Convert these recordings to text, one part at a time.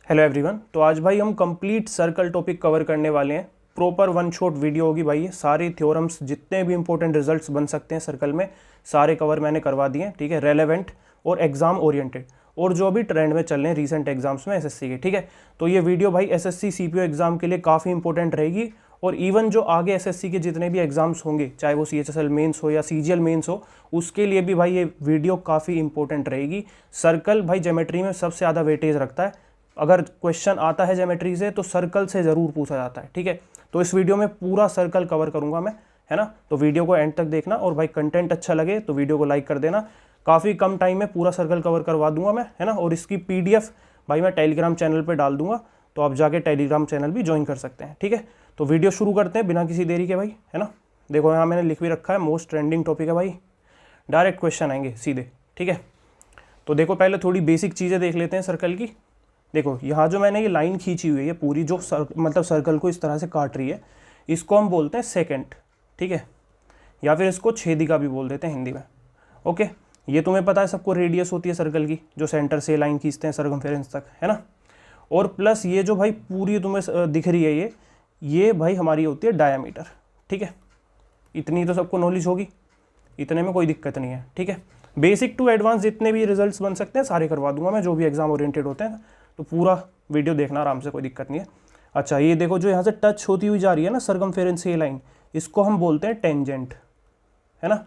Hello everyone. तो आज भाई हम कंप्लीट सर्कल टॉपिक कवर करने वाले हैं। प्रॉपर वन शॉट वीडियो होगी भाई। ये सारे थ्योरम्स जितने भी इंपॉर्टेंट रिजल्ट्स बन सकते हैं सर्कल में सारे कवर मैंने करवा दिए हैं। ठीक है, रेलेवेंट और एग्जाम ओरिएंटेड और जो भी ट्रेंड में चल रहे हैं रिसेंट एग्जाम्स में एसएससी के। ठीक है, तो ये वीडियो भाई एसएससी सीपीओ एग्जाम के लिए काफ़ी इंपॉर्टेंट रहेगी और इवन जो आगे एसएससी के जितने भी एग्जाम्स होंगे, चाहे वो सीएचएसएल मेंस हो या सीजीएल मेंस हो, उसके लिए भी भाई ये वीडियो काफ़ी इंपॉर्टेंट रहेगी। सर्कल भाई ज्योमेट्री में सबसे ज़्यादा वेटेज रखता है। अगर क्वेश्चन आता है ज्योमेट्री से तो सर्कल से ज़रूर पूछा जाता है। ठीक है, तो इस वीडियो में पूरा सर्कल कवर करूंगा मैं, है ना। तो वीडियो को एंड तक देखना और भाई कंटेंट अच्छा लगे तो वीडियो को लाइक कर देना। काफ़ी कम टाइम में पूरा सर्कल कवर करवा दूंगा मैं, है ना। और इसकी पीडीएफ भाई मैं टेलीग्राम चैनल पर डाल दूंगा, तो आप जाके टेलीग्राम चैनल भी ज्वाइन कर सकते हैं। ठीक है, तो वीडियो शुरू करते हैं बिना किसी देरी के भाई, है ना। देखो यहाँ मैंने लिख भी रखा है मोस्ट ट्रेंडिंग टॉपिक है भाई। डायरेक्ट क्वेश्चन आएंगे सीधे। ठीक है, तो देखो पहले थोड़ी बेसिक चीज़ें देख लेते हैं सर्कल की। देखो यहाँ जो मैंने ये लाइन खींची हुई है, ये पूरी जो मतलब सर्कल को इस तरह से काट रही है, इसको हम बोलते हैं सेकेंड। ठीक है, या फिर इसको छेदिका भी बोल देते हैं हिंदी में। ओके, ये तुम्हें पता है सबको रेडियस होती है सर्कल की, जो सेंटर से लाइन खींचते हैं सर्कमफेरेंस तक, है ना। और प्लस ये जो भाई पूरी तुम्हें दिख रही है ये भाई हमारी होती है डायामीटर। ठीक है, इतनी तो सबको नॉलेज होगी, इतने में कोई दिक्कत नहीं है। ठीक है, बेसिक टू एडवांस जितने भी रिजल्ट्स बन सकते हैं सारे करवा दूंगा मैं, जो भी एग्जाम ओरिएंटेड होते हैं। तो पूरा वीडियो देखना आराम से, कोई दिक्कत नहीं है। अच्छा, ये देखो जो यहाँ से टच होती हुई जा रही है ना सर्कमफेरेंस से ये लाइन, इसको हम बोलते हैं टेंजेंट, है ना।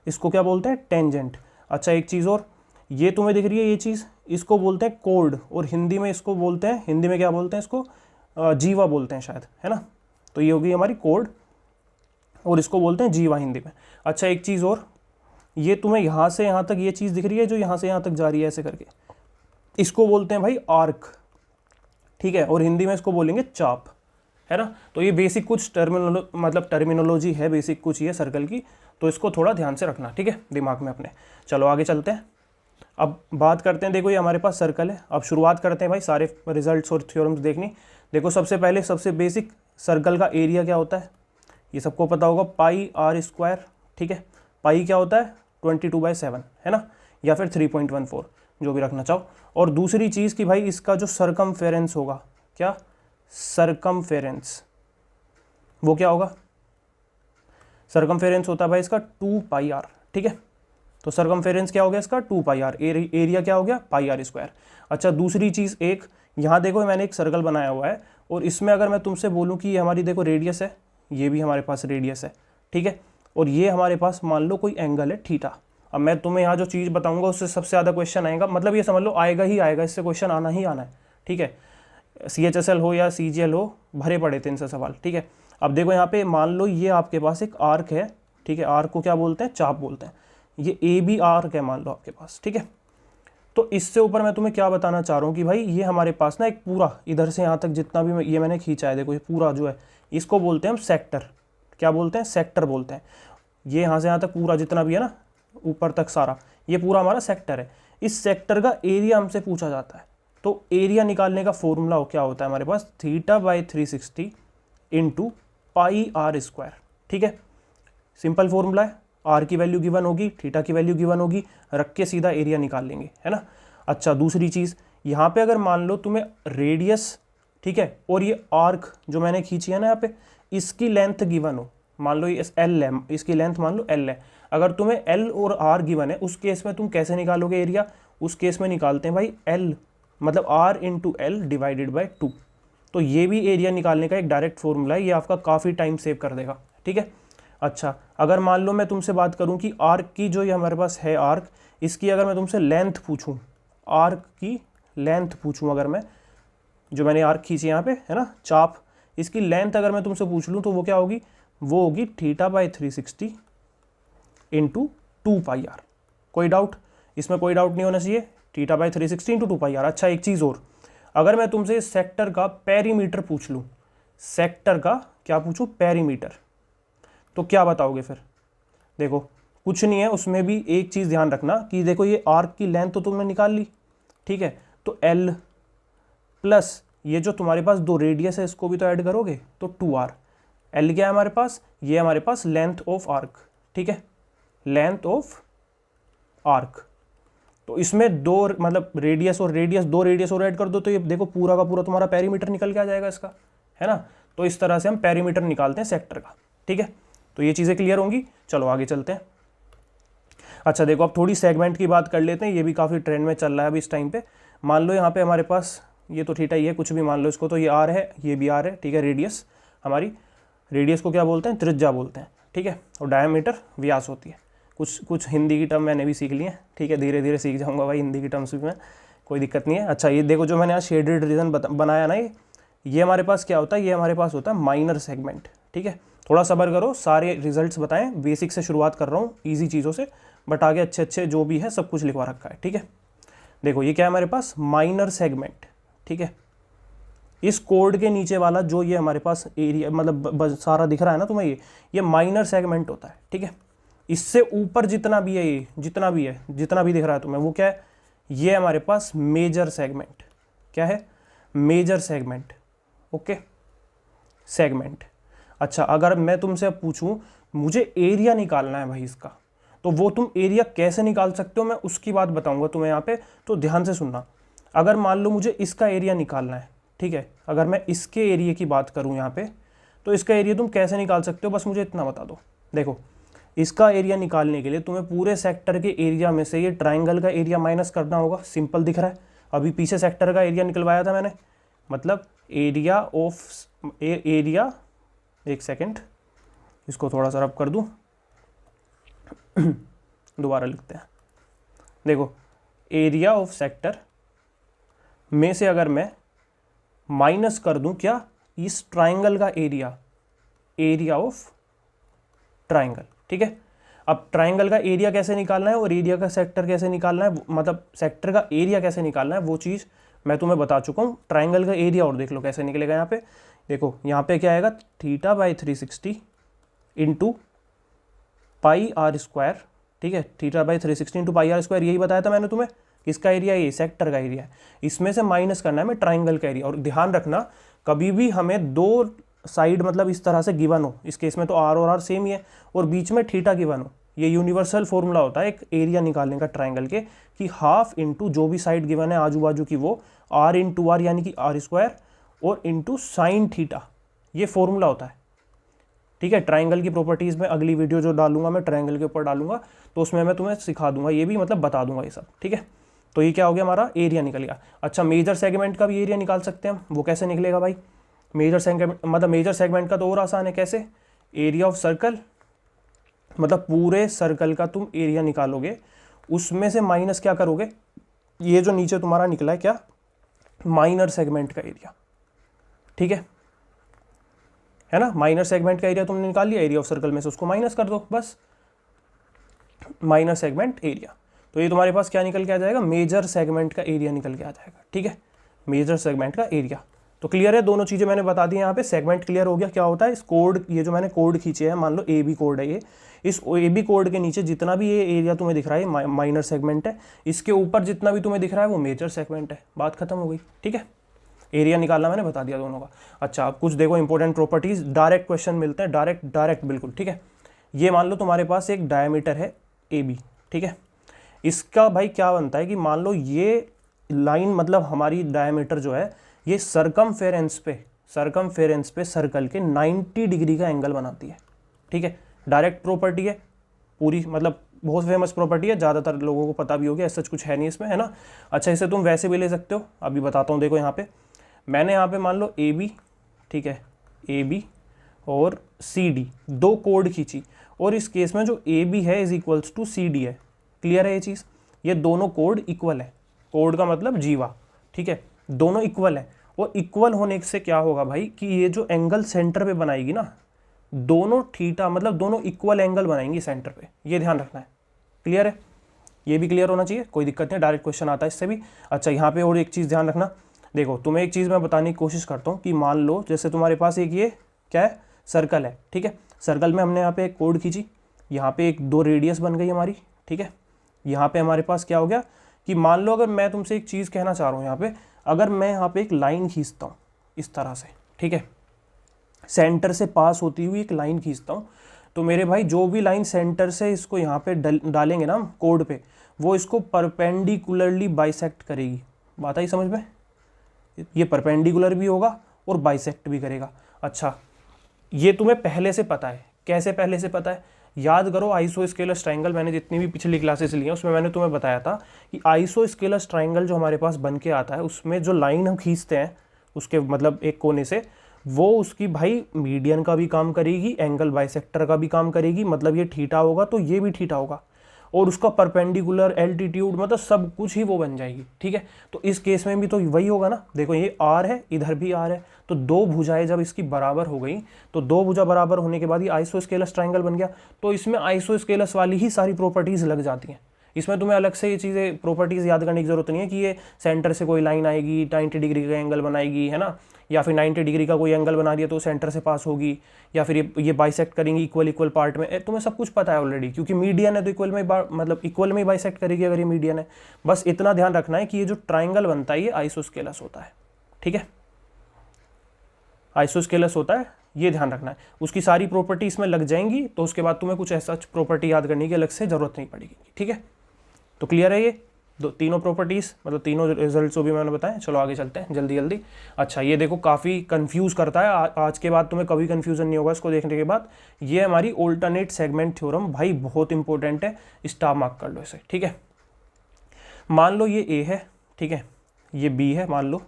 इसको क्या बोलते हैं? टेंजेंट। अच्छा, एक चीज़ और, ये तुम्हें दिख रही है ये चीज़, इसको बोलते हैं कोड, और हिंदी में इसको बोलते हैं, हिंदी में क्या बोलते हैं इसको? जीवा बोलते हैं शायद, है ना। तो ये होगी हमारी कोड और इसको बोलते हैं जीवा हिंदी में। अच्छा, एक चीज़ और, ये तुम्हें यहाँ से यहाँ तक ये चीज़ दिख रही है जो यहाँ से यहाँ तक जा रही है ऐसे करके, इसको बोलते हैं भाई आर्क। ठीक है, और हिंदी में इसको बोलेंगे चाप, है ना। तो ये बेसिक कुछ टर्मिनोलॉजी है, बेसिक कुछ ये सर्कल की, तो इसको थोड़ा ध्यान से रखना, ठीक है, दिमाग में अपने। चलो आगे चलते हैं, अब बात करते हैं। देखो ये हमारे पास सर्कल है, अब शुरुआत करते हैं भाई सारे रिजल्ट्स और थ्योरम्स देखनी। देखो सबसे पहले सबसे बेसिक, सर्कल का एरिया क्या होता है ये सबको पता होगा, पाई आर स्क्वायर। ठीक है, पाई क्या होता है? 22/7, है ना, या फिर 3.14, जो भी रखना चाहो। और दूसरी चीज़ कि भाई इसका जो सरकमफेरेंस होगा, क्या सरकमफेरेंस, वो क्या होगा? सरकमफेरेंस होता है भाई इसका 2πr। ठीक है, तो सरकमफेरेंस क्या हो गया इसका? 2πr। एरिया क्या हो गया? पाई आर स्क्वायर। अच्छा, दूसरी चीज़ एक, यहाँ देखो मैंने एक सर्कल बनाया हुआ है और इसमें अगर मैं तुमसे बोलूँ कि ये हमारी देखो रेडियस है, ये भी हमारे पास रेडियस है। ठीक है, और ये हमारे पास मान लो कोई एंगल है थीटा। अब मैं तुम्हें यहाँ जो चीज़ बताऊंगा उससे सबसे ज़्यादा क्वेश्चन आएगा, मतलब ये समझ लो आएगा ही आएगा, इससे क्वेश्चन आना ही आना है। ठीक है, सीएचएसएल हो या सीजीएल हो, भरे पड़े थे इनसे सवाल। ठीक है, अब देखो यहाँ पे मान लो ये आपके पास एक आर्क है। ठीक है, आर्क को क्या बोलते हैं? चाप बोलते हैं। ये ए बी आर्क है मान लो आपके पास। ठीक है, तो इससे ऊपर मैं तुम्हें क्या बताना चाह रहा हूँ कि भाई ये हमारे पास ना एक पूरा इधर से यहाँ तक जितना भी ये मैंने खींचा है, देखो ये पूरा जो है इसको बोलते हैं हम सेक्टर। क्या बोलते हैं? सेक्टर बोलते हैं। ये यहाँ से यहाँ तक पूरा जितना भी है ना ऊपर तक सारा, ये पूरा हमारा सेक्टर है। इस सेक्टर का एरिया हमसे पूछा जाता है, तो एरिया निकालने का फॉर्मूला क्या होता है हमारे पास? θ/360 इंटू पाई आर स्क्वायर। ठीक है, सिंपल फॉर्मूला है। आर की वैल्यू गिवन होगी, थीटा की वैल्यू गिवन होगी, रख के सीधा एरिया निकाल लेंगे, है ना। अच्छा, दूसरी चीज़, यहाँ पे अगर मान लो तुम्हें रेडियस, ठीक है, और ये आर्क जो मैंने खींची है ना यहाँ पे, इसकी लेंथ गिवन हो, मान लो ये एल है, इसकी लेंथ मान लो एल है। अगर तुम्हें एल और आर गिवन है, उस केस में तुम कैसे निकालोगे एरिया? उस केस में निकालते हैं भाई एल मतलब R into L divided by 2। तो ये भी एरिया निकालने का एक डायरेक्ट फॉर्मूला है, ये आपका काफ़ी टाइम सेव कर देगा। ठीक है, अच्छा, अगर मान लो मैं तुमसे बात करूं कि आर्क की जो ये हमारे पास है आर्क, इसकी अगर मैं तुमसे लेंथ पूछूं, आर्क की लेंथ पूछूं अगर मैं, जो मैंने आर्क खींची यहाँ पे, है ना, चाप, इसकी लेंथ अगर मैं तुमसे पूछ लूँ तो वो क्या होगी? वो होगी θ/360 इंटू 2πr। कोई डाउट? इसमें कोई डाउट नहीं होना चाहिए, θ/360 इंटू 2πr। अच्छा, एक चीज़ और, अगर मैं तुमसे सेक्टर का पेरीमीटर पूछ लूँ, सेक्टर का क्या पूछूँ? पेरीमीटर, तो क्या बताओगे फिर? देखो कुछ नहीं है, उसमें भी एक चीज़ ध्यान रखना कि देखो ये आर्क की लेंथ तो तुमने निकाल ली, ठीक है, तो एल प्लस ये जो तुम्हारे पास दो रेडियस है इसको भी तो ऐड करोगे, तो 2r। एल क्या है हमारे पास? ये हमारे पास लेंथ ऑफ आर्क। ठीक है, लेंथ ऑफ आर्क। तो इसमें दो मतलब रेडियस और रेडियस, दो रेडियस और ऐड कर दो तो ये देखो पूरा का पूरा तुम्हारा पेरीमीटर निकल के आ जाएगा इसका, है ना। तो इस तरह से हम पेरीमीटर निकालते हैं सेक्टर का, ठीक है। तो ये चीज़ें क्लियर होंगी। चलो आगे चलते हैं। अच्छा देखो, अब थोड़ी सेगमेंट की बात कर लेते हैं, ये भी काफ़ी ट्रेंड में चल रहा है अभी इस टाइम पे। मान लो यहाँ पे हमारे पास ये तो थीटा ही है, कुछ भी मान लो इसको, तो ये आर है, ये भी आर है, ठीक है। रेडियस हमारी, रेडियस को क्या बोलते हैं, त्रिज्या बोलते हैं, ठीक है। और डायमीटर व्यास होती है। कुछ हिंदी की टर्म मैंने भी सीख ली है, ठीक है, धीरे धीरे सीख जाऊँगा भाई हिंदी की टर्म्स भी मैं, कोई दिक्कत नहीं है। अच्छा ये देखो जो मैंने यहाँ शेडेड रीजन बनाया ना, ये हमारे पास क्या होता है, ये हमारे पास होता है माइनर सेगमेंट, ठीक है। थोड़ा सब्र करो, सारे रिजल्ट्स बताएं, बेसिक से शुरुआत कर रहा हूँ, ईजी चीज़ों से, बट आगे अच्छे अच्छे जो भी है सब कुछ लिखवा रखा है, ठीक है। देखो ये क्या है हमारे पास, माइनर सेगमेंट, ठीक है। इस कोड के नीचे वाला जो ये हमारे पास एरिया मतलब सारा दिख रहा है ना तुम्हें, ये माइनर सेगमेंट होता है, ठीक है। इससे ऊपर जितना भी है, ये जितना भी दिख रहा है तुम्हें, वो क्या है, ये हमारे पास मेजर सेगमेंट। क्या है, मेजर सेगमेंट, ओके, सेगमेंट। अच्छा अगर मैं तुमसे अब पूछूं, मुझे एरिया निकालना है भाई इसका, तो वो तुम एरिया कैसे निकाल सकते हो, मैं उसकी बात बताऊंगा तुम्हें यहाँ पे, तो ध्यान से सुनना। अगर मान लो मुझे इसका एरिया निकालना है, ठीक है, अगर मैं इसके एरिया की बात करूं यहाँ पे, तो इसका एरिया तुम कैसे निकाल सकते हो, बस मुझे इतना बता दो। देखो इसका एरिया निकालने के लिए तुम्हें पूरे सेक्टर के एरिया में से ये ट्राइंगल का एरिया माइनस करना होगा। सिंपल दिख रहा है, अभी पीछे सेक्टर का एरिया निकलवाया था मैंने, मतलब एरिया ऑफ एरिया, एक सेकेंड इसको थोड़ा सा रब कर दूं दोबारा लिखते हैं। देखो एरिया ऑफ सेक्टर में से अगर मैं माइनस कर दूं क्या, इस ट्राइंगल का एरिया, एरिया ऑफ ट्राइंगल, ठीक है। अब ट्राइंगल का एरिया कैसे निकालना है और एरिया का सेक्टर कैसे निकालना है, मतलब सेक्टर का एरिया कैसे निकालना है, वो चीज़ मैं तुम्हें बता चुका हूँ। ट्राइंगल का एरिया और देख लो कैसे निकलेगा। यहाँ पे देखो, यहाँ पे क्या आएगा, theta by 360 into pi R square, ठीक है। Theta by 360 into pi R square, यही बताया था मैंने तुम्हें, किसका एरिया, ये सेक्टर का एरिया है। इसमें से माइनस करना है हमें ट्राइंगल का एरिया। और ध्यान रखना कभी भी हमें दो साइड मतलब इस तरह से गिवन हो, इस केस में तो आर और आर सेम ही है, और बीच में थीटा गिवन हो, ये यूनिवर्सल फॉर्मूला होता है एक एरिया निकालने का ट्राइंगल के, कि हाफ इंटू जो भी साइड गिवन है आजू बाजू की, वो आर इंटू आर यानी कि आर स्क्वायर, और इंटू साइन थीटा, ये फॉर्मूला होता है, ठीक है। ट्राइंगल की प्रॉपर्टीज़ में अगली वीडियो जो डालूंगा मैं ट्राइंगल के ऊपर डालूंगा, तो उसमें मैं तुम्हें सिखा दूंगा, ये भी मतलब बता दूंगा ये सब, ठीक है। तो ये क्या हो गया, हमारा एरिया निकल गया। अच्छा मेजर सेगमेंट का भी एरिया निकाल सकते हैं हम, वो कैसे निकलेगा भाई, मेजर सेगमेंट मतलब मेजर सेगमेंट का तो और आसान है, कैसे, एरिया ऑफ सर्कल, मतलब पूरे सर्कल का तुम एरिया निकालोगे, उसमें से माइनस क्या करोगे, ये जो नीचे तुम्हारा निकला है क्या, माइनर सेगमेंट का एरिया, ठीक है ना। माइनर सेगमेंट का एरिया तुमने निकाल लिया, एरिया ऑफ सर्कल में से उसको माइनस कर दो, बस माइनर सेगमेंट एरिया। तो ये तुम्हारे पास क्या निकल के आ जाएगा, मेजर सेगमेंट का एरिया निकल के आ जाएगा, ठीक है, मेजर सेगमेंट का एरिया। तो क्लियर है, दोनों चीज़ें मैंने बता दी यहाँ पे। सेगमेंट क्लियर हो गया, क्या होता है इस कोड, ये जो मैंने कोड खींचे हैं, मान लो ए बी कोड है ये, इस ए बी कोड के नीचे जितना भी ये एरिया तुम्हें दिख रहा है माइनर सेगमेंट है, इसके ऊपर जितना भी तुम्हें दिख रहा है वो मेजर सेगमेंट है, बात खत्म हो गई, ठीक है। एरिया निकालना मैंने बता दिया दोनों का। अच्छा अब कुछ देखो इंपॉर्टेंट प्रॉपर्टीज, डायरेक्ट क्वेश्चन मिलते हैं, डायरेक्ट बिल्कुल, ठीक है। ये मान लो तुम्हारे पास एक डायमीटर है ए बी, ठीक है। इसका भाई क्या बनता है कि मान लो ये लाइन मतलब हमारी डायमीटर जो है ये सरकमफेरेंस पे सर्कल के 90 डिग्री का एंगल बनाती है, ठीक है। डायरेक्ट प्रॉपर्टी है पूरी, मतलब बहुत फेमस प्रॉपर्टी है, ज़्यादातर लोगों को पता भी होगी, ऐसा कुछ है नहीं इसमें, है ना। अच्छा इसे तुम वैसे भी ले सकते हो, अभी बताता हूँ। देखो यहाँ पे मैंने यहाँ पे मान लो ए बी, ठीक है, ए बी और सी डी दो कोड खींची, और इस केस में जो ए बी है is equals to C D है। क्लियर है ये चीज़, ये दोनों कोड इक्वल है, कोड का मतलब जीवा, ठीक है, दोनों इक्वल है। और इक्वल होने से क्या होगा भाई कि ये जो एंगल सेंटर पे बनाएगी ना, दोनों थीटा मतलब दोनों इक्वल एंगल बनाएंगी सेंटर पे, ये ध्यान रखना है। क्लियर है, ये भी क्लियर होना चाहिए, कोई दिक्कत नहीं, डायरेक्ट क्वेश्चन आता है इससे भी। अच्छा यहाँ पे और एक चीज़ ध्यान रखना, देखो तुम्हें एक चीज़ मैं बताने की कोशिश करता हूँ कि मान लो जैसे तुम्हारे पास एक ये क्या है, सर्कल है, ठीक है। सर्कल में हमने यहाँ पे एक कोड खींची, यहाँ पे एक दो रेडियस बन गई हमारी, ठीक है। यहाँ पे हमारे पास क्या हो गया कि मान लो अगर मैं तुमसे एक चीज़ कहना चाह रहा हूँ, यहाँ पे अगर मैं यहाँ पे एक लाइन खींचता हूँ इस तरह से, ठीक है, सेंटर से पास होती हुई एक लाइन खींचता हूँ, तो मेरे भाई जो भी लाइन सेंटर से इसको यहाँ पे डालेंगे ना कोड पे, वो इसको परपेंडिकुलरली बाइसेक्ट करेगी। बात आई समझ में? ये परपेंडिकुलर भी होगा और बाइसेक्ट भी करेगा। अच्छा, ये तुम्हें पहले से पता है। कैसे पहले से पता है? याद करो, आइसोस्केलस ट्रायंगल मैंने जितनी भी पिछली क्लासेस ली हैं उसमें मैंने तुम्हें बताया था कि आइसोस्केलस ट्रायंगल जो हमारे पास बन के आता है उसमें जो लाइन हम खींचते हैं उसके मतलब एक कोने से, वो उसकी भाई मीडियन का भी काम करेगी, एंगल बाइसेक्टर का भी काम करेगी। मतलब ये थीटा होगा तो ये भी थीटा होगा, और उसका परपेंडिकुलर, एल्टीट्यूड, मतलब सब कुछ ही वो बन जाएगी। ठीक है, तो इस केस में भी तो वही होगा ना। देखो ये आर है, इधर भी आर है, तो दो भुजाएं जब इसकी बराबर हो गई तो दो भुजा बराबर होने के बाद ये आइसोस्केलस ट्रायंगल बन गया। तो इसमें आइसोस्केलस वाली ही सारी प्रॉपर्टीज लग जाती हैं। इसमें तुम्हें अलग से ये चीज़ें प्रॉपर्टीज़ याद करने की जरूरत नहीं है कि ये सेंटर से कोई लाइन आएगी 90 डिग्री का एंगल बनाएगी, है ना, या फिर 90 डिग्री का कोई एंगल बना दिया तो सेंटर से पास होगी, या फिर ये बाइसेक्ट करेंगी इक्वल पार्ट में। तुम्हें सब कुछ पता है ऑलरेडी, क्योंकि मीडियन है तो इक्वल में मतलब इक्वल में ही बाइसेक्ट करेगी अगर ये मीडियन है। बस इतना ध्यान रखना है कि ये जो ट्राइंगल बनता है ये आइसोस्केलस होता है। ठीक है, आइसोस्केलस होता है, ये ध्यान रखना है। उसकी सारी प्रॉपर्टी इसमें लग जाएंगी, तो उसके बाद तुम्हें कुछ ऐसा प्रॉपर्टी याद करने की अलग से जरूरत नहीं पड़ेगी। ठीक है, तो क्लियर है ये तीनों प्रॉपर्टीज, मतलब तीनों रिजल्ट जो भी मैंने बताया। चलो आगे चलते हैं जल्दी जल्दी। अच्छा, ये देखो काफ़ी कंफ्यूज करता है, आज के बाद तुम्हें कभी कंफ्यूजन नहीं होगा इसको देखने के बाद। ये हमारी ऑल्टरनेट सेगमेंट थ्योरम, भाई बहुत इंपॉर्टेंट है, स्टार मार्क कर लो इसे। ठीक है, मान लो ये ए है, ठीक है, ये बी है मान लो,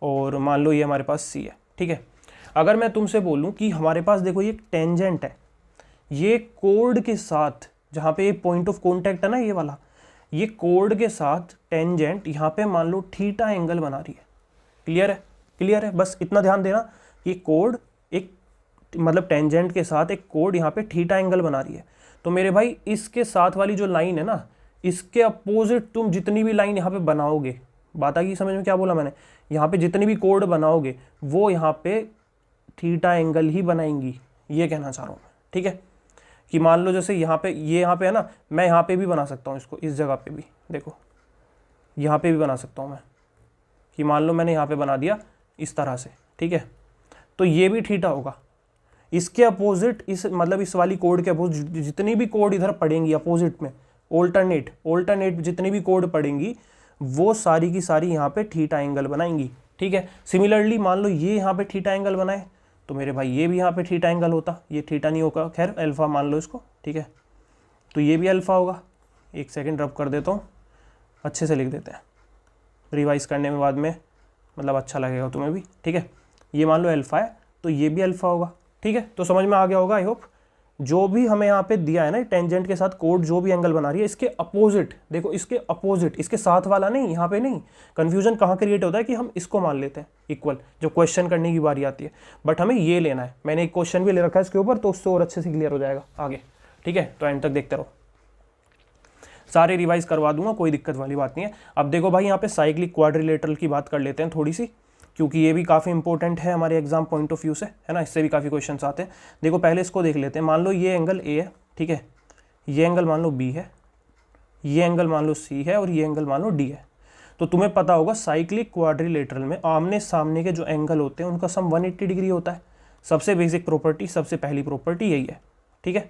और मान लो ये हमारे पास सी है। ठीक है, अगर मैं तुमसे बोलूँ कि हमारे पास देखो ये टेंजेंट है, ये कोड के साथ, जहाँ पे ये पॉइंट ऑफ कॉन्टैक्ट है ना ये वाला, ये कोड के साथ टेंजेंट यहाँ पे मान लो थीटा एंगल बना रही है। क्लियर है? क्लियर है, बस इतना ध्यान देना कि कोड एक मतलब टेंजेंट के साथ एक कोड यहाँ पे थीटा एंगल बना रही है। तो मेरे भाई इसके साथ वाली जो लाइन है ना, इसके अपोजिट तुम जितनी भी लाइन यहाँ पे बनाओगे, बात आ गई समझ में क्या बोला मैंने? यहाँ पे जितनी भी कोड बनाओगे वो यहाँ पे थीटा एंगल ही बनाएंगी, ये कहना चाह रहा हूँ। ठीक है, कि मान लो जैसे यहाँ पे, ये यहाँ पे है ना, मैं यहाँ पे भी बना सकता हूँ इसको, इस जगह पे भी देखो, यहाँ पे भी बना सकता हूँ मैं, कि मान लो मैंने यहाँ पे बना दिया इस तरह से। ठीक है, तो ये भी थीटा होगा। इसके अपोजिट, इस मतलब इस वाली कोड के अपोजिट जितनी भी कोड इधर पड़ेंगी अपोजिट में, ऑल्टरनेट जितनी भी कोड पड़ेंगी वो सारी की सारी यहाँ पे थीटा एंगल बनाएंगी। ठीक है, सिमिलरली मान लो ये यहाँ पे थीटा एंगल बनाए तो मेरे भाई ये भी यहाँ पे थीटा एंगल होता, ये थीटा नहीं होगा, खैर अल्फा मान लो इसको। ठीक है, तो ये भी अल्फा होगा। एक सेकंड रब कर देता हूँ, अच्छे से लिख देते हैं, रिवाइज करने में बाद में मतलब अच्छा लगेगा तुम्हें भी। ठीक है, ये मान लो अल्फा है तो ये भी अल्फा होगा। ठीक है, तो समझ में आ गया होगा आई होप। जो भी हमें यहाँ पे दिया है ना टेंजेंट के साथ कोड जो भी एंगल बना रही है, इसके अपोजिट देखो, इसके अपोजिट, इसके साथ वाला नहीं, यहाँ पे नहीं। कंफ्यूजन कहाँ क्रिएट होता है कि हम इसको मान लेते हैं इक्वल जब क्वेश्चन करने की बारी आती है, बट हमें ये लेना है। मैंने एक क्वेश्चन भी ले रखा है इसके ऊपर, तो उससे और अच्छे से क्लियर हो जाएगा आगे। ठीक है, तो एंड तक देखते रहो, सारे रिवाइज करवा दूंगा, कोई दिक्कत वाली बात नहीं है। अब देखो भाई यहाँ पे साइक्लिक क्वाड्रिलेटरल की बात कर लेते हैं थोड़ी सी, क्योंकि ये भी काफ़ी इंपॉर्टेंट है हमारे एग्जाम पॉइंट ऑफ व्यू से, है ना, इससे भी काफ़ी क्वेश्चंस आते हैं। देखो पहले इसको देख लेते हैं। मान लो ये एंगल ए है, ठीक है, ये एंगल मान लो बी है, ये एंगल मान लो सी है, और ये एंगल मान लो डी है। तो तुम्हें पता होगा साइक्लिक क्वाड्रिलेटरल में आमने सामने के जो एंगल होते हैं उनका सम 180 डिग्री होता है। सबसे बेसिक प्रॉपर्टी, सबसे पहली प्रॉपर्टी यही है। ठीक है,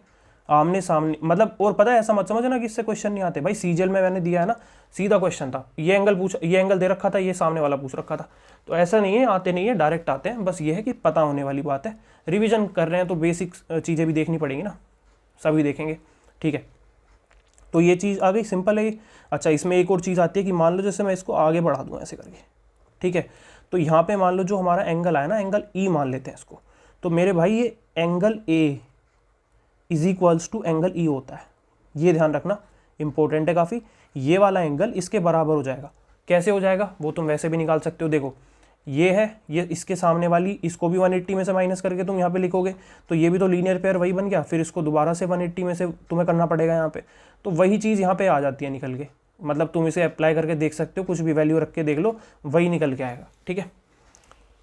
आमने सामने मतलब, और पता है ऐसा मत समझना कि इससे क्वेश्चन नहीं आते भाई। सीजीएल में मैंने दिया है ना, सीधा क्वेश्चन था, ये एंगल पूछ, ये एंगल दे रखा था, ये सामने वाला पूछ रखा था। तो ऐसा नहीं है आते नहीं है, डायरेक्ट आते हैं। बस ये है कि पता होने वाली बात है, रिवीजन कर रहे हैं तो बेसिक चीज़ें भी देखनी पड़ेंगी ना, सभी देखेंगे। ठीक है, तो ये चीज़ आ गई, सिंपल है ये। अच्छा, इसमें एक और चीज़ आती है कि मान लो जैसे मैं इसको आगे बढ़ा दूँ ऐसे करके, ठीक है, तो यहाँ पे मान लो जो हमारा एंगल आया ना, एंगल ई मान लेते हैं इसको। तो मेरे भाई ये angle A is equals to angle E होता है, ये ध्यान रखना, इंपॉर्टेंट है काफ़ी। ये वाला एंगल इसके बराबर हो जाएगा। कैसे हो जाएगा वो तुम वैसे भी निकाल सकते हो। देखो ये है, ये इसके सामने वाली, इसको भी 180 में से माइनस करके तुम यहाँ पे लिखोगे तो ये भी तो लीनियर पेयर वही बन गया। फिर इसको दोबारा से 180 में से तुम्हें करना पड़ेगा यहाँ पे, तो वही चीज़ यहाँ पे आ जाती है निकल के। मतलब तुम इसे अप्लाई करके देख सकते हो, कुछ भी वैल्यू रख के देख लो, वही निकल के आएगा। ठीक है,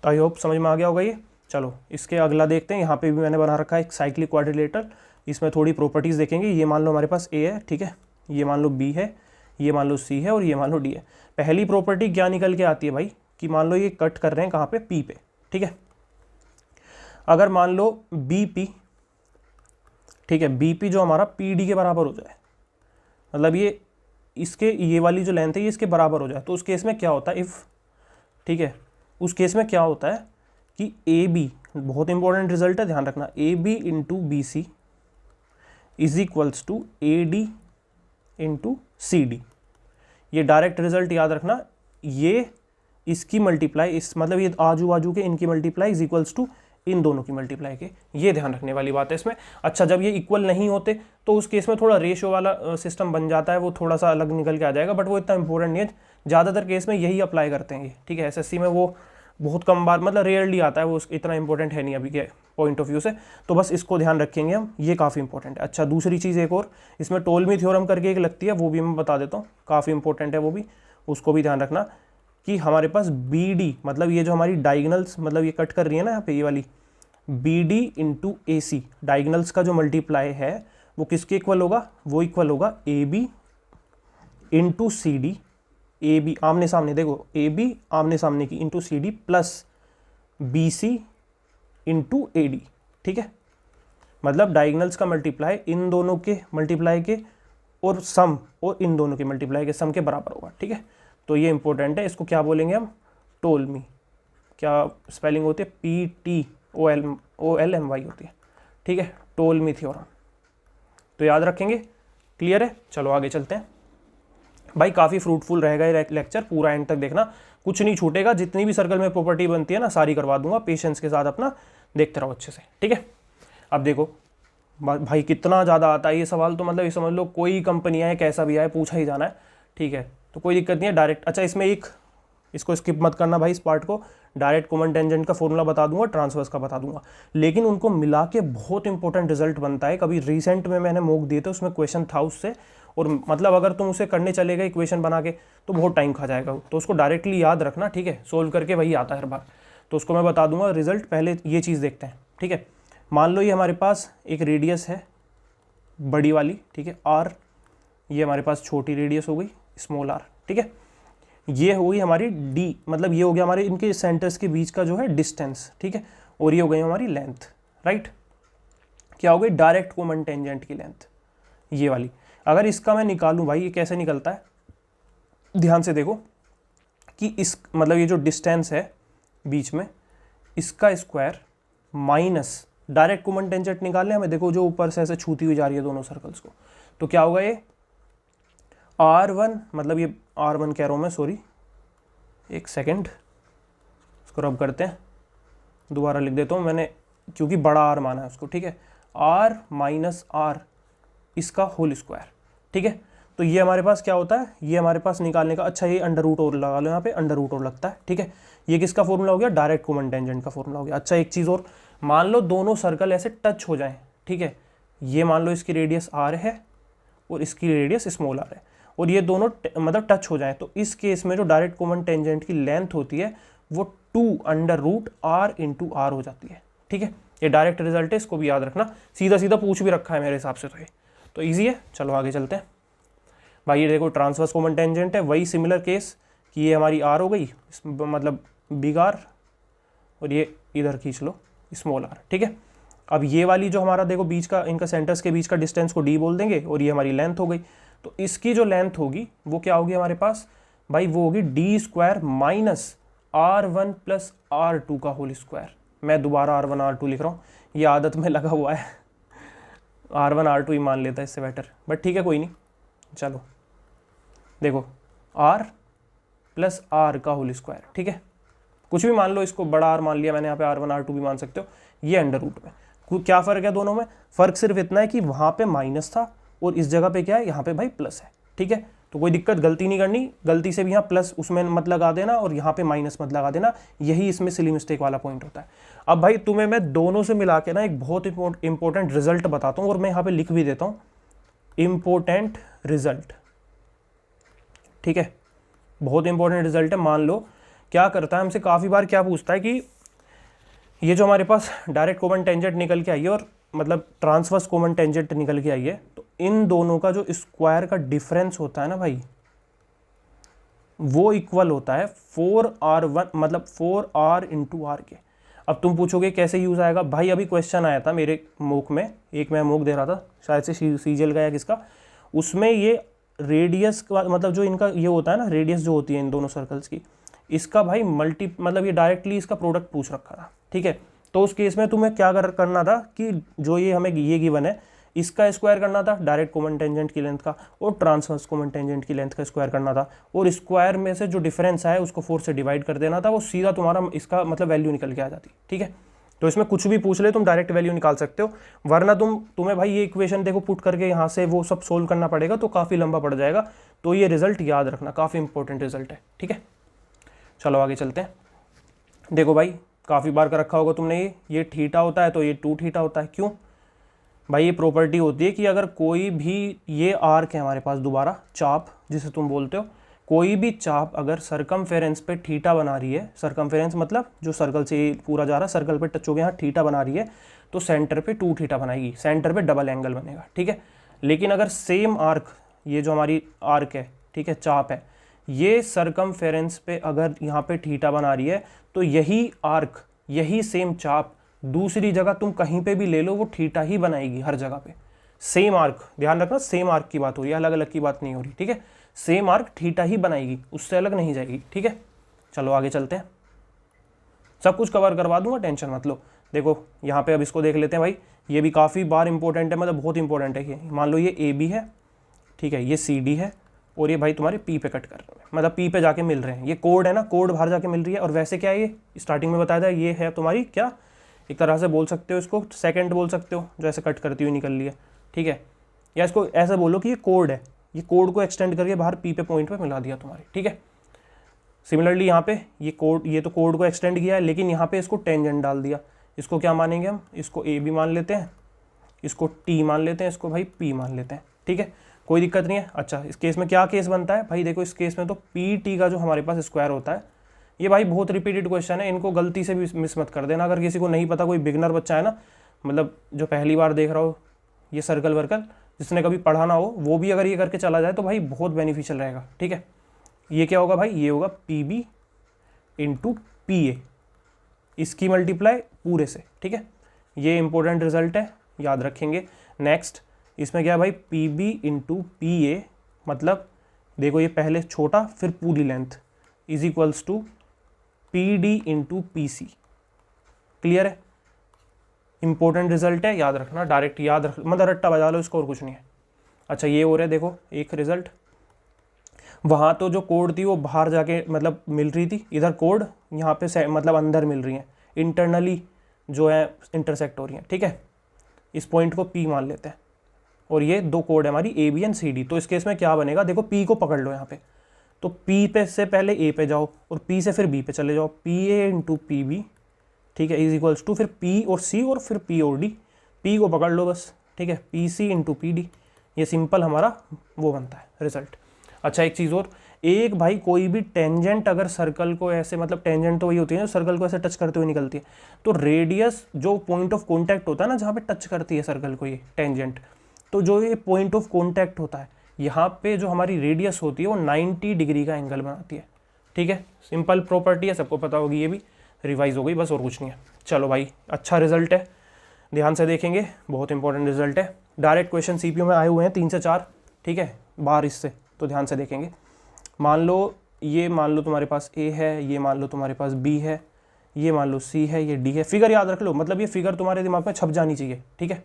तो आई होप समझ में आ गया होगा ये। चलो इसके अगला देखते हैं। यहाँ पे भी मैंने बना रखा है एक साइक्लिक क्वाड्रिलेटरल, इसमें थोड़ी प्रॉपर्टीज़ देखेंगे। ये मान लो हमारे पास ए है, ठीक है, ये मान लो बी है, ये मान लो सी है, और ये मान लो डी है। पहली प्रॉपर्टी क्या निकल के आती है भाई, कि मान लो ये कट कर रहे हैं कहाँ पे, पी पे। ठीक है, अगर मान लो बी पी ठीक है, बीपी जो हमारा पीडी के बराबर हो जाए, मतलब ये इसके ये वाली जो लेंथ है ये इसके बराबर हो जाए, तो उस केस में क्या होता है इफ़, ठीक है, उस केस में क्या होता है कि ए बी, बहुत इंपॉर्टेंट रिजल्ट है ध्यान रखना, A B into B C is equals to A D into C D. ये डायरेक्ट रिजल्ट याद रखना, ये इसकी मल्टीप्लाई इस, मतलब ये आजू बाजू के इनकी मल्टीप्लाई इज इक्वल्स टू इन दोनों की मल्टीप्लाई के, ये ध्यान रखने वाली बात है इसमें। अच्छा, जब ये इक्वल नहीं होते तो उस केस में थोड़ा रेशियो वाला सिस्टम बन जाता है, वो थोड़ा सा अलग निकल के आ जाएगा, बट वो इतना इंपॉर्टेंट नहीं है, ज़्यादातर केस में यही अप्लाई करते हैं ये, ठीक है। एसएससी में वो बहुत कम बार, मतलब रेयरली आता है, वो इतना इंपॉर्टेंट है नहीं अभी के पॉइंट ऑफ व्यू से, तो बस इसको ध्यान रखेंगे हम, ये काफ़ी इंपॉर्टेंट है। अच्छा, दूसरी चीज़ एक और इसमें टोलमी थ्योरम करके एक लगती है, वो भी मैं बता देता हूँ, काफ़ी इंपॉर्टेंट है वो भी, उसको भी ध्यान रखना कि हमारे पास बी डी, मतलब ये जो हमारी डायगनल्स, मतलब ये कट कर रही है ना यहाँ पे, ये वाली बी डी इंटू ए सी, डायगनल्स का जो मल्टीप्लाई है वो किसके इक्वल होगा, वो इक्वल होगा A B into C D, A B आमने सामने, देखो ए बी आमने सामने की into C D plus B C into A D, ठीक है। मतलब डायगनल्स का मल्टीप्लाई इन दोनों के मल्टीप्लाई के और सम और इन दोनों के मल्टीप्लाई के सम के बराबर होगा, ठीक है। तो ये इंपॉर्टेंट है, इसको क्या बोलेंगे हम, टोलमी, क्या स्पेलिंग होती है, PTOLMY होती है, ठीक है, टोलमी थ्योरम, तो याद रखेंगे। क्लियर है, चलो आगे चलते हैं भाई। काफ़ी फ्रूटफुल रहेगा ये लेक्चर, पूरा एंड तक देखना, कुछ नहीं छूटेगा, जितनी भी सर्कल में प्रॉपर्टी बनती है ना सारी करवा दूंगा, पेशेंस के साथ अपना देखते रहो अच्छे से, ठीक है। अब देखो भाई कितना ज़्यादा आता है ये सवाल, तो मतलब ये समझ लो कोई कंपनी है कैसा भी आए पूछा ही जाना है, ठीक है, तो कोई दिक्कत नहीं है डायरेक्ट। अच्छा, इसमें एक, इसको स्किप मत करना भाई इस पार्ट को, डायरेक्ट कॉमन टेंजेंट का फॉर्मूला बता दूंगा, ट्रांसवर्स का बता दूंगा, लेकिन उनको मिला के बहुत इंपॉर्टेंट रिजल्ट बनता है। कभी रिसेंट में मैंने मॉक दिए थे, उसमें क्वेश्चन था उससे, और मतलब अगर तुम उसे करने चले गए इक्वेशन बना के तो बहुत टाइम खा जाएगा, तो उसको डायरेक्टली याद रखना, ठीक है, सोल्व करके वही आता है हर बार, तो उसको मैं बता दूंगा रिजल्ट। पहले ये चीज़ देखते हैं, ठीक है। मान लो ये हमारे पास एक रेडियस है बड़ी वाली, ठीक है, आर, ये हमारे पास छोटी रेडियस हो गई स्मॉल आर, ठीक है, ये हो गई हमारी डी, मतलब ये हो गया हमारे इनके सेंटर्स के बीच का जो है डिस्टेंस, ठीक है, और ये हो गई हमारी लेंथ, राइट। क्या हो गई, डायरेक्ट कॉमन टेंजेंट की लेंथ ये वाली। अगर इसका मैं निकालूं भाई, ये कैसे निकलता है, ध्यान से देखो कि इस, मतलब ये जो डिस्टेंस है बीच में, इसका square minus direct common tangent निकालने हमें, देखो जो ऊपर से ऐसे छूती हुई जा रही है दोनों सर्कल्स को, तो क्या होगा ये R1, मतलब ये R1 कह रहा हूँ मैं, सॉरी एक सेकेंड, इसको रब करते हैं, दोबारा लिख देता हूँ मैंने, क्योंकि बड़ा R माना है उसको, ठीक है, R माइनस R इसका होल स्क्वायर, ठीक है। तो ये हमारे पास क्या होता है, ये हमारे पास निकालने का, अच्छा ये अंडर रूट और लगा लो यहाँ पे, अंडर रूट और लगता है, ठीक है। ये किसका फॉर्मूला हो गया, डायरेक्ट कॉमन टेंजेंट का फॉर्मूला हो गया। अच्छा, एक चीज़ और, मान लो दोनों सर्कल ऐसे टच हो जाएं, ठीक है, ये मान लो इसकी रेडियस R है और इसकी रेडियस स्मॉल r है, और ये दोनों मतलब टच हो जाए, तो इस केस में जो डायरेक्ट कॉमन टेंजेंट की लेंथ होती है वो 2 under root r into R हो जाती है, ठीक है। ये डायरेक्ट रिजल्ट है, इसको भी याद रखना, सीधा सीधा पूछ भी रखा है मेरे हिसाब से, तो ईजी है। चलो आगे चलते हैं भाई। ये देखो ट्रांसवर्स कॉमन टेंजेंट है, वही सिमिलर केस कि ये हमारी r हो गई, मतलब बिग R, और ये इधर खींच लो स्मॉल r, ठीक है। अब ये वाली जो हमारा देखो बीच का, इनका सेंटर्स के बीच का डिस्टेंस को d बोल देंगे, और ये हमारी लेंथ हो गई, तो इसकी जो लेंथ होगी वो क्या होगी हमारे पास भाई, वो होगी D square minus R1 plus R2 का होल स्क्वायर। मैं दोबारा R1 R2 लिख रहा हूँ, ये आदत में लगा हुआ है, R1 R2 ही मान लेता है इससे बेटर, बट ठीक है कोई नहीं। चलो देखो R प्लस R का होल स्क्वायर, ठीक है, कुछ भी मान लो, इसको बड़ा R मान लिया मैंने, यहाँ पे R1 R2 भी मान सकते हो, ये अंडर रूट में। क्या फ़र्क है दोनों में, फ़र्क सिर्फ इतना है कि वहाँ पे माइनस था और इस जगह पे क्या है, यहाँ पे भाई प्लस है, ठीक है। तो कोई दिक्कत, गलती नहीं करनी, गलती से भी यहाँ प्लस उसमें मत लगा देना और यहाँ पे माइनस मत लगा देना, यही इसमें सिली मिस्टेक वाला पॉइंट होता है। अब भाई तुम्हें मैं दोनों से मिला के ना एक बहुत इंपॉर्टेंट रिजल्ट बताता हूँ, और मैं यहाँ पे लिख भी देता हूँ इंपॉर्टेंट रिजल्ट, ठीक है, बहुत इंपॉर्टेंट रिजल्ट है। मान लो क्या करता है, हमसे काफ़ी बार क्या पूछता है कि ये जो हमारे पास डायरेक्ट कॉमन टेंजेंट निकल के आई है और मतलब ट्रांसवर्स कॉमन टेंजेंट निकल के आई है, तो इन दोनों का जो स्क्वायर का डिफरेंस होता है ना भाई, वो इक्वल होता है 4R1, मतलब 4R इंटू आर के। अब तुम पूछोगे कैसे यूज़ आएगा, भाई अभी क्वेश्चन आया था मेरे मूक में, एक मैं मूक दे रहा था शायद से सीजीएल का या किसका, उसमें ये रेडियस का मतलब जो इनका ये होता है ना, रेडियस जो होती है इन दोनों सर्कल्स की, इसका भाई मल्टी मतलब ये डायरेक्टली इसका प्रोडक्ट पूछ रखा था, ठीक है। तो उस केस में तुम्हें क्या करना था कि जो ये हमें ये गिवन है इसका स्क्वायर करना था डायरेक्ट कॉमन टेंजेंट की लेंथ का, और ट्रांसवर्स कॉमन टेंजेंट की लेंथ का स्क्वायर करना था, और स्क्वायर में से जो डिफरेंस आया उसको 4 से डिवाइड कर देना था, वो सीधा तुम्हारा इसका मतलब वैल्यू निकल के आ जाती, ठीक है। तो इसमें कुछ भी पूछ ले तुम डायरेक्ट वैल्यू निकाल सकते हो, वरना तुम्हें भाई ये इक्वेशन देखो पुट करके यहाँ से वो सब सोल्व करना पड़ेगा, तो काफ़ी लंबा पड़ जाएगा। तो ये रिजल्ट याद रखना, काफ़ी इंपॉर्टेंट रिजल्ट है, ठीक है। चलो आगे चलते हैं। देखो भाई काफ़ी बार कर रखा होगा तुमने, ये थीटा होता है तो ये 2 थीटा होता है, क्यों भाई? ये प्रॉपर्टी होती है कि अगर कोई भी, ये आर्क है हमारे पास दोबारा, चाप जिसे तुम बोलते हो, कोई भी चाप अगर सरकमफेरेंस पे थीटा बना रही है, सरकमफेरेंस मतलब जो सर्कल से पूरा जा रहा है सर्कल पे टच हो गया, यहाँ थीटा बना रही है, तो सेंटर पे 2 थीटा बनाएगी, सेंटर पे डबल एंगल बनेगा, ठीक है। लेकिन अगर सेम आर्क, ये जो हमारी आर्क है, ठीक है, चाप है, ये सरकमफेरेंस पे अगर यहाँ पे थीटा बना रही है, तो यही आर्क, यही सेम चाप दूसरी जगह तुम कहीं पे भी ले लो, वो थीटा ही बनाएगी हर जगह पे। सेम आर्क, ध्यान रखना सेम आर्क की बात हो रही है, अलग अलग की बात नहीं हो रही, ठीक है। सेम आर्क थीटा ही बनाएगी, उससे अलग नहीं जाएगी, ठीक है। चलो आगे चलते हैं, सब कुछ कवर करवा दूंगा, टेंशन मत लो। देखो यहाँ पे अब इसको देख लेते हैं भाई, ये भी काफ़ी बार इंपॉर्टेंट है, मतलब बहुत इंपॉर्टेंट है। ये मान लो ये ए बी है, ठीक है, ये सी डी है, और ये भाई तुम्हारे पी पे कट कर रहे हैं, मतलब पी पे जाके मिल रहे हैं, ये कोड है ना, कोड बाहर जाके मिल रही है। और वैसे क्या है, ये स्टार्टिंग में बताया था, ये है तुम्हारी क्या, एक तरह से बोल सकते हो इसको सेकंड बोल सकते हो, जो ऐसे कट करती हुई निकल रही है, ठीक है। या इसको ऐसा बोलो कि ये कोड है, ये कोड को एक्सटेंड करके बाहर पी पे पॉइंट पे मिला दिया तुम्हारे, ठीक है। सिमिलरली यहाँ पे ये कोड, ये तो कोड को एक्सटेंड किया है, लेकिन यहाँ पे इसको टेंजेंट डाल दिया। इसको क्या मानेंगे हम, इसको ए बी मान लेते हैं, इसको टी मान लेते हैं, इसको भाई पी मान लेते हैं, ठीक है, कोई दिक्कत नहीं है। अच्छा इस केस में क्या केस बनता है भाई, देखो इस केस में तो पी टी का जो हमारे पास स्क्वायर होता है, ये भाई बहुत रिपीटेड क्वेश्चन है, इनको गलती से भी मिस मत कर देना। अगर किसी को नहीं पता, कोई बिगनर बच्चा है ना, मतलब जो पहली बार देख रहा हो ये सर्कल वर्कल, जिसने कभी पढ़ा ना हो, वो भी अगर ये करके चला जाए तो भाई बहुत बेनिफिशियल रहेगा, ठीक है। ये क्या होगा भाई, ये होगा P B into P A, इसकी मल्टीप्लाई पूरे से, ठीक है। ये इंपॉर्टेंट रिजल्ट है, याद रखेंगे। नेक्स्ट इसमें क्या है भाई, P B into P A, मतलब देखो ये पहले छोटा फिर पूरी length is equals to P D into P C. Clear है, इंपॉर्टेंट रिजल्ट है, याद रखना, डायरेक्ट याद रख, मतलब रट्टा बजा लो इसको और कुछ नहीं है। अच्छा ये हो रहा है, देखो एक रिजल्ट, वहाँ तो जो कोड थी वो बाहर जाके मतलब मिल रही थी, इधर कोड यहाँ पे मतलब अंदर मिल रही है, इंटरनली जो है इंटरसेक्ट हो रही है, ठीक है। इस पॉइंट को पी मान लेते हैं, और ये दो कोड है हमारी A B and C D. तो इस केस में क्या बनेगा, देखो पी को पकड़ लो यहाँ पे, तो पी पे से पहले ए पे जाओ और पी से फिर बी पे चले जाओ, P A into P B, ठीक है, इज इक्वल्स टू फिर पी और सी और फिर पी और डी, पी को पकड़ लो बस, ठीक है, P C into P D, ये सिंपल हमारा वो बनता है रिजल्ट। अच्छा एक चीज़ और, एक भाई कोई भी टेंजेंट अगर सर्कल को ऐसे, मतलब टेंजेंट तो वही होती है जो सर्कल को ऐसे टच करते हुए निकलती है, तो रेडियस जो पॉइंट ऑफ कॉन्टैक्ट होता है ना, जहाँ पे टच करती है सर्कल को ये टेंजेंट, तो जो ये पॉइंट ऑफ कॉन्टैक्ट होता है, यहाँ पे जो हमारी रेडियस होती है वो 90 डिग्री का एंगल बनाती है, ठीक है। सिंपल प्रॉपर्टी है, सबको पता होगी, ये भी रिवाइज हो गई बस, और कुछ नहीं है। चलो भाई अच्छा रिजल्ट है, ध्यान से देखेंगे, बहुत इंपॉर्टेंट रिजल्ट है। डायरेक्ट क्वेश्चन सीपीयू में आए हुए हैं 3 से 4, ठीक है, बाहर इससे, तो ध्यान से देखेंगे। मान लो ये, मान लो तुम्हारे पास ए है, ये मान लो तुम्हारे पास बी है, ये मान लो सी है, ये डी है। फिगर याद रख लो, मतलब ये फिगर तुम्हारे दिमाग में छप जानी चाहिए, ठीक है।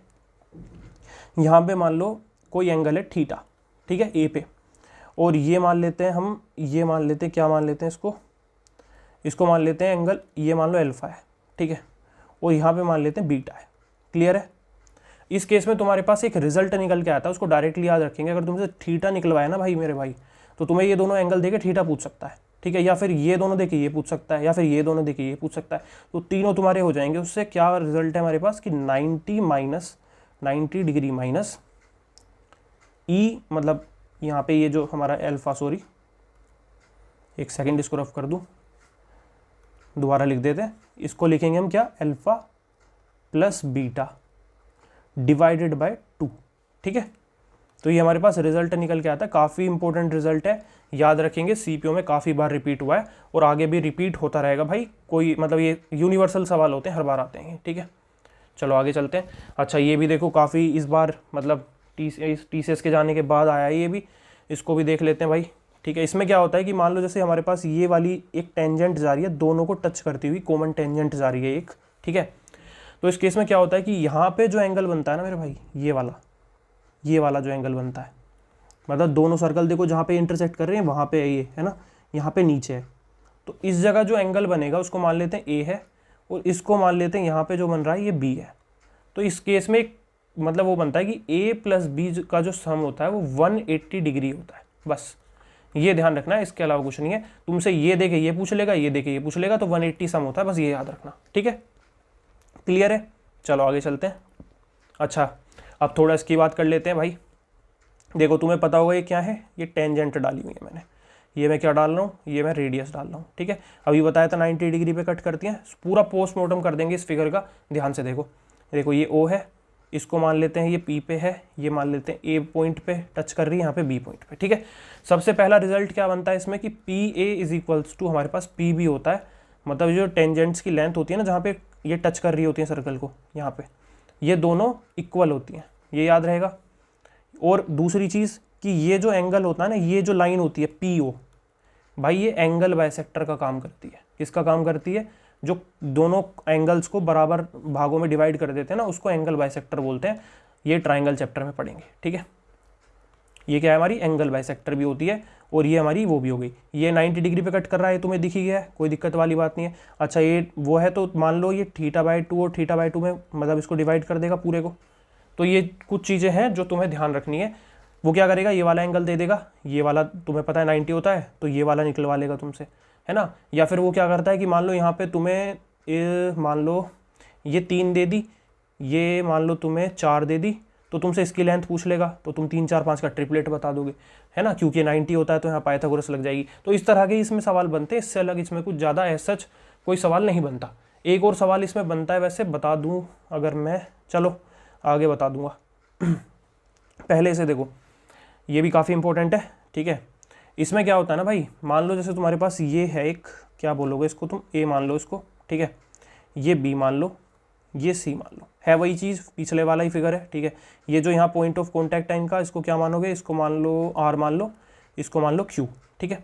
यहाँ पे मान लो कोई एंगल है थीटा, ठीक है, ए पे, और ये मान लेते हैं हम, ये मान लेते हैं, क्या मान लेते हैं इसको मान लेते हैं एंगल, ये मान लो अल्फा है, ठीक है, और यहाँ पे मान लेते हैं बीटा है। क्लियर है, इस केस में तुम्हारे पास एक रिजल्ट निकल के आता है, उसको डायरेक्टली याद रखेंगे। अगर तुमसे थीटा निकलवाया ना भाई मेरे भाई, तो तुम्हें ये दोनों एंगल देके थीटा पूछ सकता है, ठीक है, या फिर ये दोनों देके ये पूछ सकता है, या फिर ये दोनों देके ये पूछ सकता है, तो तीनों तुम्हारे हो जाएंगे। उससे क्या रिजल्ट है हमारे पास कि 90 डिग्री माइनस ई, मतलब यहाँ पे ये जो हमारा अल्फा, सॉरी एक सेकेंड इसको रफ कर दूँ, दोबारा लिख देते हैं, इसको लिखेंगे हम क्या, alpha plus beta divided by 2, ठीक है। तो ये हमारे पास रिजल्ट निकल के आता है, काफ़ी इंपॉर्टेंट रिजल्ट है, याद रखेंगे, सीपीओ में काफ़ी बार रिपीट हुआ है और आगे भी रिपीट होता रहेगा भाई। कोई मतलब ये यूनिवर्सल सवाल होते हैं, हर बार आते हैं, ठीक है। चलो आगे चलते हैं। अच्छा ये भी देखो काफ़ी इस बार मतलब टीसीएस के जाने के बाद आया है ये भी, इसको भी देख लेते हैं भाई, ठीक है। इसमें क्या होता है कि मान लो जैसे हमारे पास ये वाली एक टेंजेंट जा रही है, दोनों को टच करती हुई कॉमन टेंजेंट जा रही है एक, ठीक है। तो इस केस में क्या होता है कि यहाँ पे जो एंगल बनता है ना मेरे भाई, ये वाला जो एंगल बनता है, मतलब दोनों सर्कल देखो जहाँ पे इंटरसेक्ट कर रहे हैं वहाँ पे ये है ना, यहाँ पे नीचे है, तो इस जगह जो एंगल बनेगा उसको मान लेते हैं ए है, और इसको मान लेते हैं यहाँ पे जो बन रहा है ये बी है। तो इस केस में एक मतलब वो बनता है कि ए प्लस बी का जो सम होता है वो 180 डिग्री होता है, बस ये ध्यान रखना है, इसके अलावा कुछ नहीं है। तुमसे ये देखे ये पूछ लेगा, ये देखे ये पूछ लेगा, तो 180 सम होता है, बस ये याद रखना, ठीक है। क्लियर है, चलो आगे चलते हैं। अच्छा अब थोड़ा इसकी बात कर लेते हैं भाई। देखो तुम्हें पता होगा ये क्या है, ये टेंजेंट डाली हुई है मैंने, ये मैं क्या डाल रहा हूँ, ये मैं रेडियस डाल रहा हूँ, ठीक है। अभी बताया था 90 डिग्री पे कट करती हैं, पूरा पोस्टमार्टम कर देंगे इस फिगर का, ध्यान से देखो। देखो ये ओ है, इसको मान लेते हैं ये पी पे है, ये मान लेते हैं ए पॉइंट पे टच कर रही है यहाँ पे बी पॉइंट पे, ठीक है। सबसे पहला रिजल्ट क्या बनता है इसमें कि P A is equals to हमारे पास पी बी होता है, मतलब जो टेंजेंट्स की लेंथ होती है ना जहाँ पे ये टच कर रही होती है सर्कल को, यहाँ पे ये दोनों इक्वल होती हैं, ये याद रहेगा। और दूसरी चीज़ कि ये जो एंगल होता है ना, ये जो लाइन होती है पी ओ, भाई ये एंगल बाइसेक्टर का काम करती है। किसका काम करती है? जो दोनों एंगल्स को बराबर भागों में डिवाइड कर देते हैं ना, उसको एंगल बाइसेक्टर बोलते हैं। ये ट्राइंगल चैप्टर में पढ़ेंगे, ठीक है। ये क्या है, हमारी एंगल बाइसेक्टर भी होती है, और ये हमारी वो भी हो गई। ये 90 डिग्री पे कट कर रहा है, तुम्हें दिख ही गया है, कोई दिक्कत वाली बात नहीं है। अच्छा ये वो है, तो मान लो ये θ/2 और θ/2 में मतलब इसको डिवाइड कर देगा पूरे को। तो ये कुछ चीज़ें हैं जो तुम्हें ध्यान रखनी है। वो क्या करेगा, ये वाला एंगल दे देगा, ये वाला तुम्हें पता है 90 होता है, तो ये वाला निकलवा लेगा तुमसे, है ना। या फिर वो क्या करता है कि मान लो यहाँ पे तुम्हें मान लो ये 3 दे दी, ये मान लो तुम्हें 4 दे दी, तो तुमसे इसकी लेंथ पूछ लेगा, तो तुम 3 4 5 का ट्रिपलेट बता दोगे, है ना, क्योंकि 90 होता है तो यहाँ पाइथागोरस लग जाएगी। तो इस तरह के इसमें सवाल बनते हैं, इससे अलग इसमें कुछ ज़्यादा ऐसा कोई सवाल नहीं बनता। एक और सवाल इसमें बनता है, वैसे बता दूँ अगर मैं, चलो आगे बता दूंगा। पहले से देखो, ये भी काफ़ी इंपॉर्टेंट है, ठीक है। इसमें क्या होता है ना भाई, मान लो जैसे तुम्हारे पास ये है एक, क्या बोलोगे इसको तुम, ए मान लो इसको, ठीक है, ये बी मान लो, ये सी मान लो, है वही चीज़, पिछले वाला ही फिगर है, ठीक है। ये जो यहाँ पॉइंट ऑफ कॉन्टैक्ट है इनका, इसको क्या मानोगे, इसको मान लो आर मान लो, इसको मान लो क्यू, ठीक है।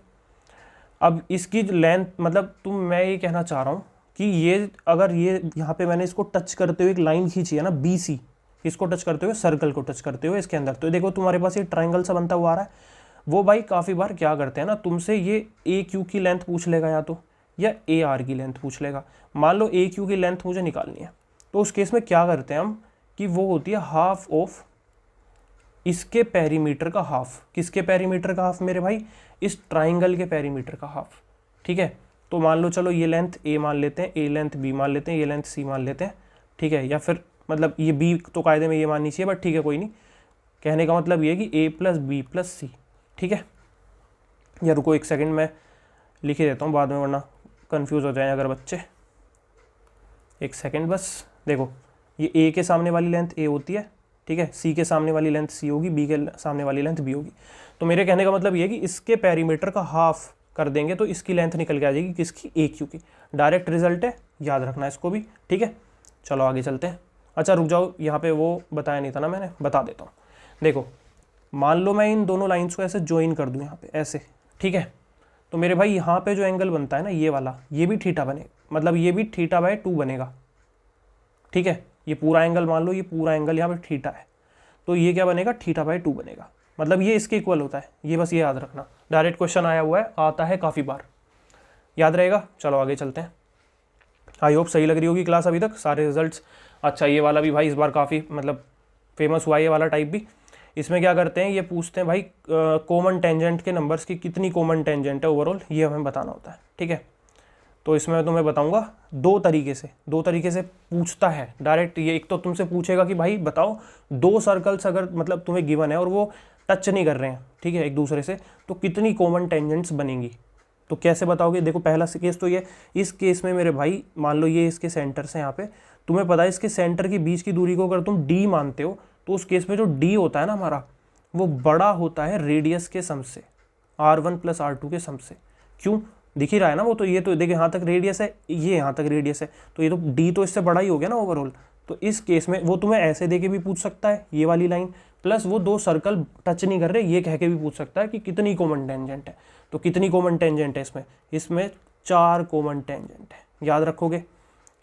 अब इसकी लेंथ मतलब मैं ये कहना चाह रहा हूँ कि ये अगर ये यहाँ पे मैंने इसको टच करते हुए एक लाइन खींची है ना बी सी, इसको टच करते हुए, सर्कल को टच करते हुए इसके अंदर, तो देखो तुम्हारे पास ये ट्राइंगल सा बनता हुआ आ रहा है। वो भाई काफ़ी बार क्या करते हैं ना, तुमसे ये ए क्यू की लेंथ पूछ लेगा या तो, या ए आर की लेंथ पूछ लेगा। मान लो ए क्यू की लेंथ मुझे निकालनी है, तो उस केस में क्या करते हैं हम कि वो होती है हाफ ऑफ इसके पेरीमीटर का हाफ। किसके पेरीमीटर का हाफ मेरे भाई, इस ट्राइंगल के पेरीमीटर का हाफ, ठीक है। तो मान लो चलो ये लेंथ ए मान लेते हैं, ए लेंथ बी मान लेते हैं, ये लेंथ सी मान लेते हैं, ठीक है। या फिर मतलब ये बी तो कायदे में ये माननी चाहिए, बट ठीक है कोई नहीं। कहने का मतलब ये है कि ए प्लस बी प्लस सी, ठीक है। या रुको एक सेकंड, मैं लिख ही देता हूँ बाद में, वरना कंफ्यूज हो जाए अगर बच्चे। एक सेकंड बस, देखो ये ए के सामने वाली लेंथ ए होती है, ठीक है, सी के सामने वाली लेंथ सी होगी, बी के सामने वाली लेंथ बी होगी। तो मेरे कहने का मतलब ये है कि इसके पेरीमीटर का हाफ कर देंगे तो इसकी लेंथ निकल के आ जाएगी, किसकी, ए क्यू की। डायरेक्ट रिजल्ट है, याद रखना इसको भी, ठीक है। चलो आगे चलते हैं। अच्छा रुक जाओ, यहाँ पे वो बताया नहीं था ना मैंने, बता देता हूँ। देखो मान लो मैं इन दोनों लाइंस को ऐसे ज्वाइन कर दूँ यहाँ पे ऐसे, ठीक है। तो मेरे भाई यहाँ पे जो एंगल बनता है ना ये वाला, ये भी थीटा बनेगा, मतलब ये भी θ/2 बनेगा, ठीक है। ये पूरा एंगल मान लो, ये पूरा एंगल यहाँ पे थीटा है, तो ये क्या बनेगा, θ/2 बनेगा, मतलब ये इसके इक्वल होता है। ये बस ये याद रखना, डायरेक्ट क्वेश्चन आया हुआ है, आता है काफ़ी बार, याद रहेगा। चलो आगे चलते हैं। आई होप सही लग रही होगी क्लास अभी तक, सारे रिजल्ट्स। अच्छा ये वाला भी भाई इस बार काफ़ी मतलब फेमस हुआ है ये वाला टाइप भी। इसमें क्या करते हैं, ये पूछते हैं भाई कॉमन टेंजेंट के नंबर्स की कितनी कॉमन टेंजेंट है ओवरऑल, ये हमें बताना होता है, ठीक है। तो इसमें मैं तुम्हें बताऊंगा दो तरीके से पूछता है डायरेक्ट। ये एक तो तुमसे पूछेगा कि भाई बताओ 2 सर्कल्स अगर मतलब तुम्हें गिवन है और वो टच नहीं कर रहे हैं, ठीक है, एक दूसरे से, तो कितनी कॉमन टेंजेंट्स बनेंगी। तो कैसे बताओगे, देखो पहला केस तो ये, इस केस में मेरे भाई मान लो ये इसके सेंटर से यहाँ पे, तुम्हें पता है इसके सेंटर के बीच की दूरी को अगर तुम डी मानते हो, तो उस केस में जो डी होता है ना हमारा, वो बड़ा होता है रेडियस के सम से, R1 प्लस R2 के सम से। क्यों? दिख ही रहा है ना वो, तो ये तो देखिए यहाँ तक रेडियस है, ये यहाँ तक रेडियस है, तो ये तो D तो इससे बड़ा ही हो गया ना ओवरऑल। तो इस केस में वो तुम्हें ऐसे दे के भी पूछ सकता है ये वाली लाइन, प्लस वो दो सर्कल टच नहीं कर रहे ये कह के भी पूछ सकता है कि कितनी कॉमन टेंजेंट है। तो कितनी कॉमन टेंजेंट है इसमें 4 कॉमन टेंजेंट है, याद रखोगे।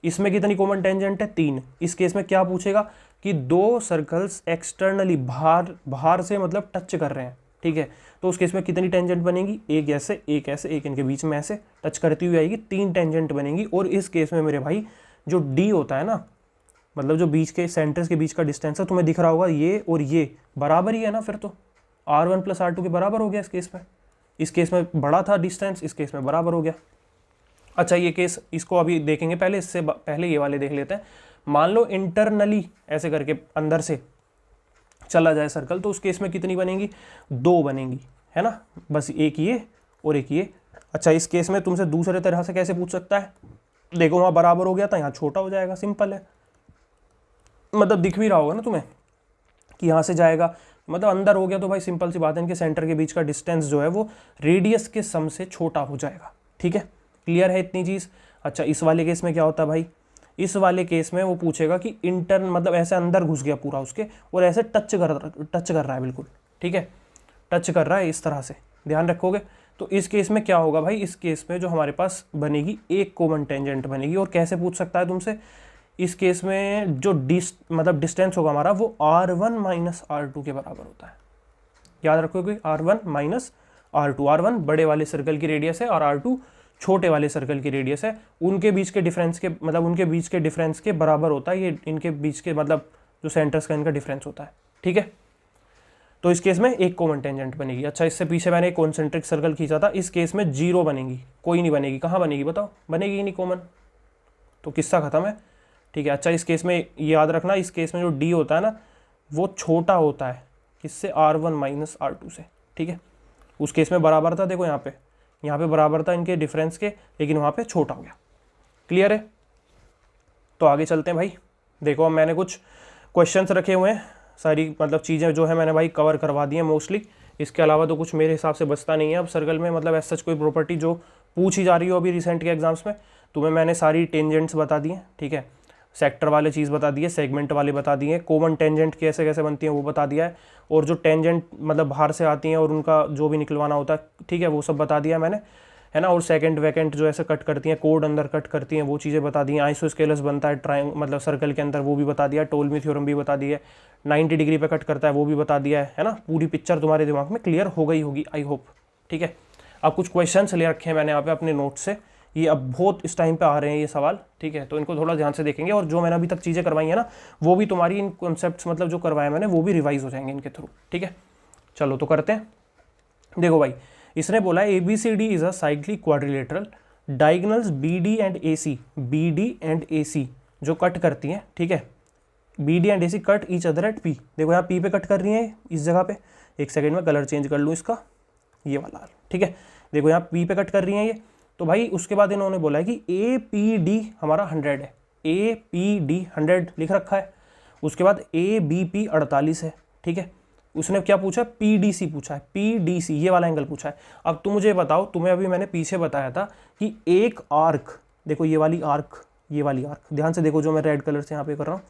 इसमें कितनी कॉमन टेंजेंट है? 3। इस केस में क्या पूछेगा कि दो सर्कल्स एक्सटर्नली बाहर से मतलब टच कर रहे हैं, ठीक है। तो उस केस में कितनी टेंजेंट बनेगी? एक ऐसे, एक ऐसे, एक इनके बीच में ऐसे टच करती हुई आएगी, 3 टेंजेंट बनेगी। और इस केस में मेरे भाई जो डी होता है ना, मतलब जो बीच के सेंटर्स के बीच का डिस्टेंस है, तुम्हें दिख रहा होगा ये और ये बराबर ही है ना, फिर तो R1 प्लस R2 के बराबर हो गया इस केस में। इस केस में बड़ा था डिस्टेंस, इस केस में बराबर हो गया। अच्छा ये केस इसको अभी देखेंगे, पहले इससे पहले ये वाले देख लेते हैं। मान लो इंटरनली ऐसे करके अंदर से चला जाए सर्कल, तो उस केस में कितनी बनेगी? 2 बनेगी, है ना, बस एक ये और एक ये। अच्छा इस केस में तुमसे दूसरे तरह से कैसे पूछ सकता है? देखो वहाँ बराबर हो गया था, यहाँ छोटा हो जाएगा, सिंपल है। मतलब दिख भी रहा होगा ना तुम्हें कि यहाँ से जाएगा, मतलब अंदर हो गया तो भाई सिंपल सी बात है, इनके सेंटर के बीच का डिस्टेंस जो है वो रेडियस के सम से छोटा हो जाएगा, ठीक है। क्लियर है इतनी चीज़? अच्छा इस वाले केस में क्या होता है भाई? इस वाले केस में वो पूछेगा कि इंटर्न मतलब ऐसे अंदर घुस गया पूरा उसके, और ऐसे टच कर रहा है बिल्कुल, ठीक है, टच कर रहा है इस तरह से, ध्यान रखोगे। तो इस केस में क्या होगा भाई? इस केस में जो हमारे पास बनेगी एक कॉमन टेंजेंट बनेगी। और कैसे पूछ सकता है तुमसे? इस केस में जो मतलब डिस्टेंस होगा हमारा वो R1 माइनस R2 के बराबर होता है, याद रखोगे। R1 माइनस R2, R1 बड़े वाले सर्कल की रेडियस है और R2 छोटे वाले सर्कल की रेडियस है। उनके बीच के डिफरेंस के मतलब उनके बीच के डिफरेंस के बराबर होता है ये, इनके बीच के मतलब जो सेंटर्स का इनका डिफरेंस होता है, ठीक है। तो इस केस में एक कॉमन टेंजेंट बनेगी। अच्छा इससे पीछे मैंने एक कॉन्सेंट्रिक सर्कल खींचा था, इस केस में 0 बनेगी, कोई नहीं बनेगी। कहाँ बनेगी बताओ? बनेगी ही नहीं कॉमन, तो किस्सा खत्म है, ठीक है। अच्छा इस केस में याद रखना, इस केस में जो डी होता है ना वो छोटा होता है किससे? R1 माइनस R2 से, ठीक है। उस केस में बराबर था, देखो यहाँ पे बराबर था इनके डिफरेंस के, लेकिन वहाँ पे छोटा हो गया। क्लियर है? तो आगे चलते हैं भाई। देखो अब मैंने कुछ क्वेश्चंस रखे हुए हैं, सारी मतलब चीज़ें जो है मैंने भाई कवर करवा दी हैं मोस्टली। इसके अलावा तो कुछ मेरे हिसाब से बचता नहीं है अब सर्कल में, मतलब ऐसा कोई प्रॉपर्टी जो पूछी जा रही हो अभी रिसेंट के एग्जाम्स में। तुम्हें मैंने सारी टेंजेंट्स बता दी हैं, ठीक है, सेक्टर वाले चीज़ बता दिए, सेगमेंट वाले बता दिए, कॉमन टेंजेंट कैसे कैसे बनती हैं वो बता दिया है, और जो टेंजेंट मतलब बाहर से आती हैं और उनका जो भी निकलवाना होता है, ठीक है, वो सब बता दिया मैंने, है ना। और सेकंड वैकेंट जो ऐसे कट करती हैं, कोड अंदर कट करती हैं, वो चीज़ें बता दी हैं। आइसोस्केलस बनता है मतलब सर्कल के अंदर, वो भी बता दिया। टोल्मी थ्योरम भी बता दिया है। 90 डिग्री पे कट करता है वो भी बता दिया है ना। पूरी पिक्चर तुम्हारे दिमाग में क्लियर हो गई होगी आई होप, ठीक है। अब कुछ क्वेश्चन ले रखे हैं मैंने यहाँ पे अपने नोट से, ये अब बहुत इस टाइम पे आ रहे हैं ये सवाल, ठीक है, तो इनको थोड़ा ध्यान से देखेंगे। और जो मैंने अभी तक चीज़ें करवाई है ना वो भी तुम्हारी इन कॉन्सेप्ट्स मतलब जो करवाया मैंने वो भी रिवाइज हो जाएंगे इनके थ्रू, ठीक है। चलो तो करते हैं। देखो भाई इसने बोला ABCD is a cyclic quadrilateral, diagonals BD and AC जो कट करती हैं, ठीक है, BD and AC cut each other at P। देखो यहाँ P पे कट कर रही हैं इस जगह पे, एक सेकेंड में कलर चेंज कर लूँ इसका, ये वाला, ठीक है। देखो यहाँ P पे कट कर रही हैं ये, तो भाई उसके बाद इन्होंने बोला है कि APD हमारा 100 है, APD 100 लिख रखा है। उसके बाद ABP 48 है, ठीक है। उसने क्या पूछा? PDC पूछा है, PDC ये वाला एंगल पूछा है। अब तुम मुझे बताओ, तुम्हें अभी मैंने पीछे बताया था कि एक आर्क, देखो ये वाली आर्क, ध्यान से देखो जो मैं रेड कलर से यहाँ पे कर रहा हूँ,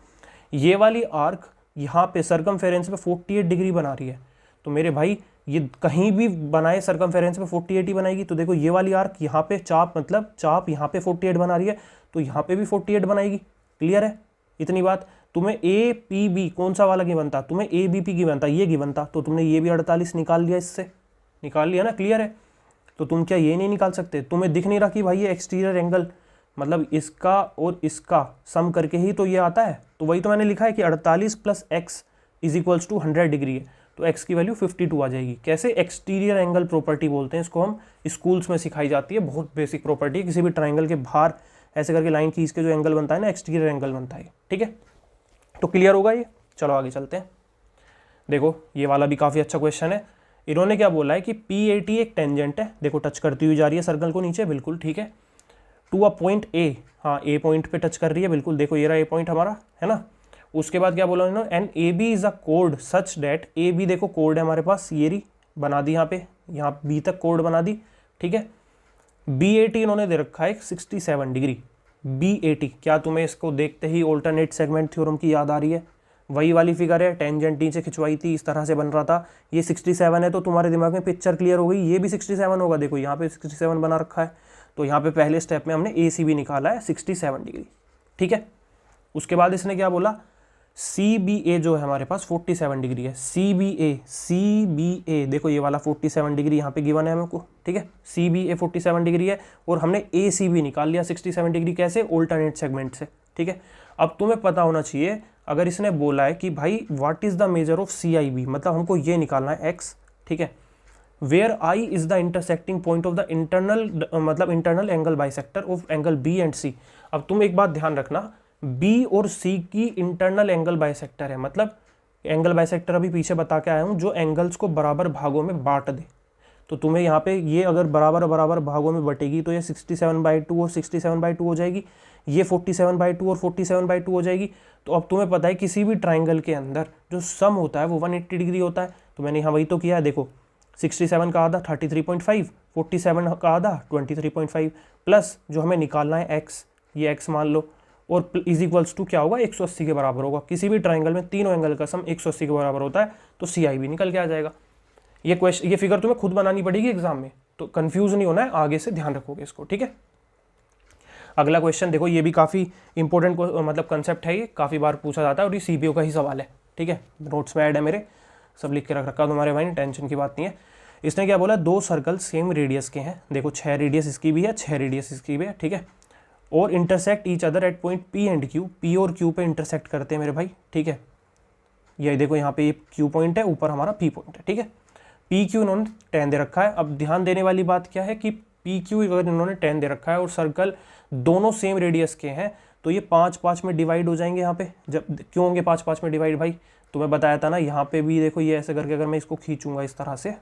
ये वाली आर्क यहाँ पे सर्कमफेरेंस पे 48 डिग्री बना रही है। तो मेरे भाई ये कहीं भी बनाए सर्कमफेरेंस पे 48 ही बनाएगी। तो देखो ये वाली आर्क यहाँ पे चाप, मतलब चाप यहाँ पे 48 बना रही है, तो यहाँ पे भी 48 बनाएगी। क्लियर है इतनी बात? तुम्हें APB कौन सा वाला गिवन था? तुम्हें ABP गिवन था, ये गिवन था, तो तुमने ये भी 48 निकाल लिया, इससे निकाल लिया ना। क्लियर है? तो तुम क्या ये नहीं निकाल सकते? तुम्हें दिख नहीं रहा कि भाई ये एक्सटीरियर एंगल मतलब इसका और इसका सम करके ही तो ये आता है। तो वही तो मैंने लिखा है कि 48 + x is equals to 100 degree है, तो x की वैल्यू 52 आ जाएगी। कैसे? एक्सटीरियर एंगल प्रॉपर्टी बोलते हैं इसको, हम स्कूल्स में सिखाई जाती है, बहुत बेसिक प्रॉपर्टी है। किसी भी ट्राइंगल के बाहर ऐसे करके लाइन खींच के जो एंगल बनता है ना, एक्सटीरियर एंगल बनता है, ठीक है। तो क्लियर होगा ये? चलो आगे चलते हैं। देखो ये वाला भी काफ़ी अच्छा क्वेश्चन है। इन्होंने क्या बोला है कि P80 एक टेंजेंट है, देखो टच करती हुई जा रही है सर्कल को नीचे, बिल्कुल ठीक है, टू अ पॉइंट A, हाँ A पॉइंट पे टच कर रही है बिल्कुल, देखो ये रहा A पॉइंट हमारा, है ना। उसके बाद क्या बोला उन्होंने, and A B is a कोड सच डेट, ए बी देखो कोड है हमारे पास, ये रही बना दी यहाँ पे, यहाँ बी तक कोड बना दी, ठीक है। बी ए टी इन्होंने दे रखा है 67 डिग्री, बी ए टी, क्या तुम्हें इसको देखते ही ऑल्टरनेट सेगमेंट थ्योरम की याद आ रही है? वही वाली फिगर है, टेंजेंट नीचे खिंचवाई थी, इस तरह से बन रहा था। ये 67 है तो तुम्हारे दिमाग में पिक्चर क्लियर हो गई, ये भी 67 होगा, देखो यहाँ पे 67 बना रखा है। तो यहाँ पे पहले स्टेप में हमने ए सी बी निकाला है 67 डिग्री, ठीक है। उसके बाद इसने क्या बोला, सी बी ए जो है हमारे पास 47 डिग्री है, सी बी ए देखो ये वाला 47 डिग्री यहाँ पे गिवन है हमको, ठीक है। सी बी ए 47 डिग्री है और हमने ए सी बी निकाल लिया 67 डिग्री, कैसे? ऑल्टरनेट सेगमेंट से, ठीक है। अब तुम्हें पता होना चाहिए, अगर इसने बोला है कि भाई what is the measure of C I B, मतलब हमको ये निकालना है एक्स, ठीक है, where I is the intersecting point of the internal, मतलब internal angle bisector of angle B and C. अब तुम एक बात ध्यान रखना, बी और सी की इंटरनल एंगल बाइसेक्टर है, मतलब एंगल बाइसेक्टर अभी पीछे बता के आया हूँ, जो एंगल्स को बराबर भागों में बांट दे। तो तुम्हें यहाँ पे ये अगर बराबर बराबर भागों में बटेगी तो ये 67/2 और 67/2 हो जाएगी, ये 47/2 और 47/2 हो जाएगी। तो अब तुम्हें पता है किसी भी ट्राइंगल के अंदर जो सम होता है वो 180 डिग्री होता है। तो मैंने यहाँ वही तो किया है, देखो 67 का आधा 33.5, 47 का आधा 23.5, प्लस जो हमें निकालना है एक्स, ये एक्स मान लो, और इज इक्वल्स टू क्या होगा, 180 के बराबर होगा। किसी भी ट्राइंगल में तीनों एंगल का सम 180 के बराबर होता है, तो सी आई भी निकल के आ जाएगा। ये क्वेश्चन, ये फिगर तुम्हें खुद बनानी पड़ेगी एग्जाम में, तो कंफ्यूज नहीं होना है, आगे से ध्यान रखोगे इसको, ठीक है। अगला क्वेश्चन देखो, ये भी काफ़ी इंपॉर्टेंट मतलब कंसेप्ट है, ये काफ़ी बार पूछा जाता है और ये सीपीओ का ही सवाल है, ठीक है। नोट्स में ऐड है मेरे, सब लिख के रख रखा तुम्हारे भाई, टेंशन की बात नहीं है। इसने क्या बोला, दो सर्कल सेम रेडियस के हैं, देखो 6 रेडियस इसकी भी है, 6 रेडियस इसकी भी है, ठीक है, और intersect each other at point P and Q, P और क्यू पे इंटरसेक्ट करते हैं मेरे भाई, ठीक है। ये देखो यहाँ पे ये क्यू पॉइंट है, ऊपर हमारा पी पॉइंट है, ठीक है। पी क्यू इन्होंने 10 दे रखा है। अब ध्यान देने वाली बात क्या है कि पी क्यू अगर इन्होंने 10 दे रखा है और सर्कल दोनों सेम रेडियस के हैं, तो ये 5-5 में डिवाइड हो जाएंगे यहाँ पे। जब क्यों होंगे 5-5 में डिवाइड भाई, तुम्हें बताया था ना, यहाँ पे भी देखो ये ऐसे करके अगर मैं इसको खींचूंगा इस तरह से,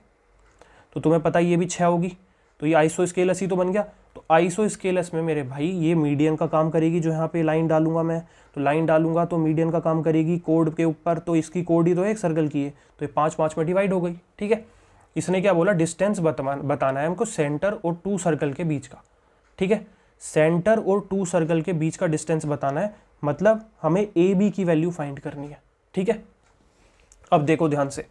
तो तुम्हें पता ये भी 6 होगी, तो ये आइसो स्केलस ही तो बन गया। तो आइसो स्केलस में मेरे भाई ये मीडियन का काम करेगी, जो यहाँ पे लाइन डालूंगा मैं, तो लाइन डालूंगा तो मीडियन का काम करेगी कोड के ऊपर, तो इसकी कोड ही तो एक सर्कल की है, तो ये 5-5 में डिवाइड हो गई, ठीक है। इसने क्या बोला, डिस्टेंस बताना है हमको सेंटर और 2 सर्कल के बीच का, ठीक है। सेंटर और 2 सर्कल के बीच का डिस्टेंस बताना है, मतलब हमें ए बी की वैल्यू फाइंड करनी है, ठीक है। अब देखो ध्यान से,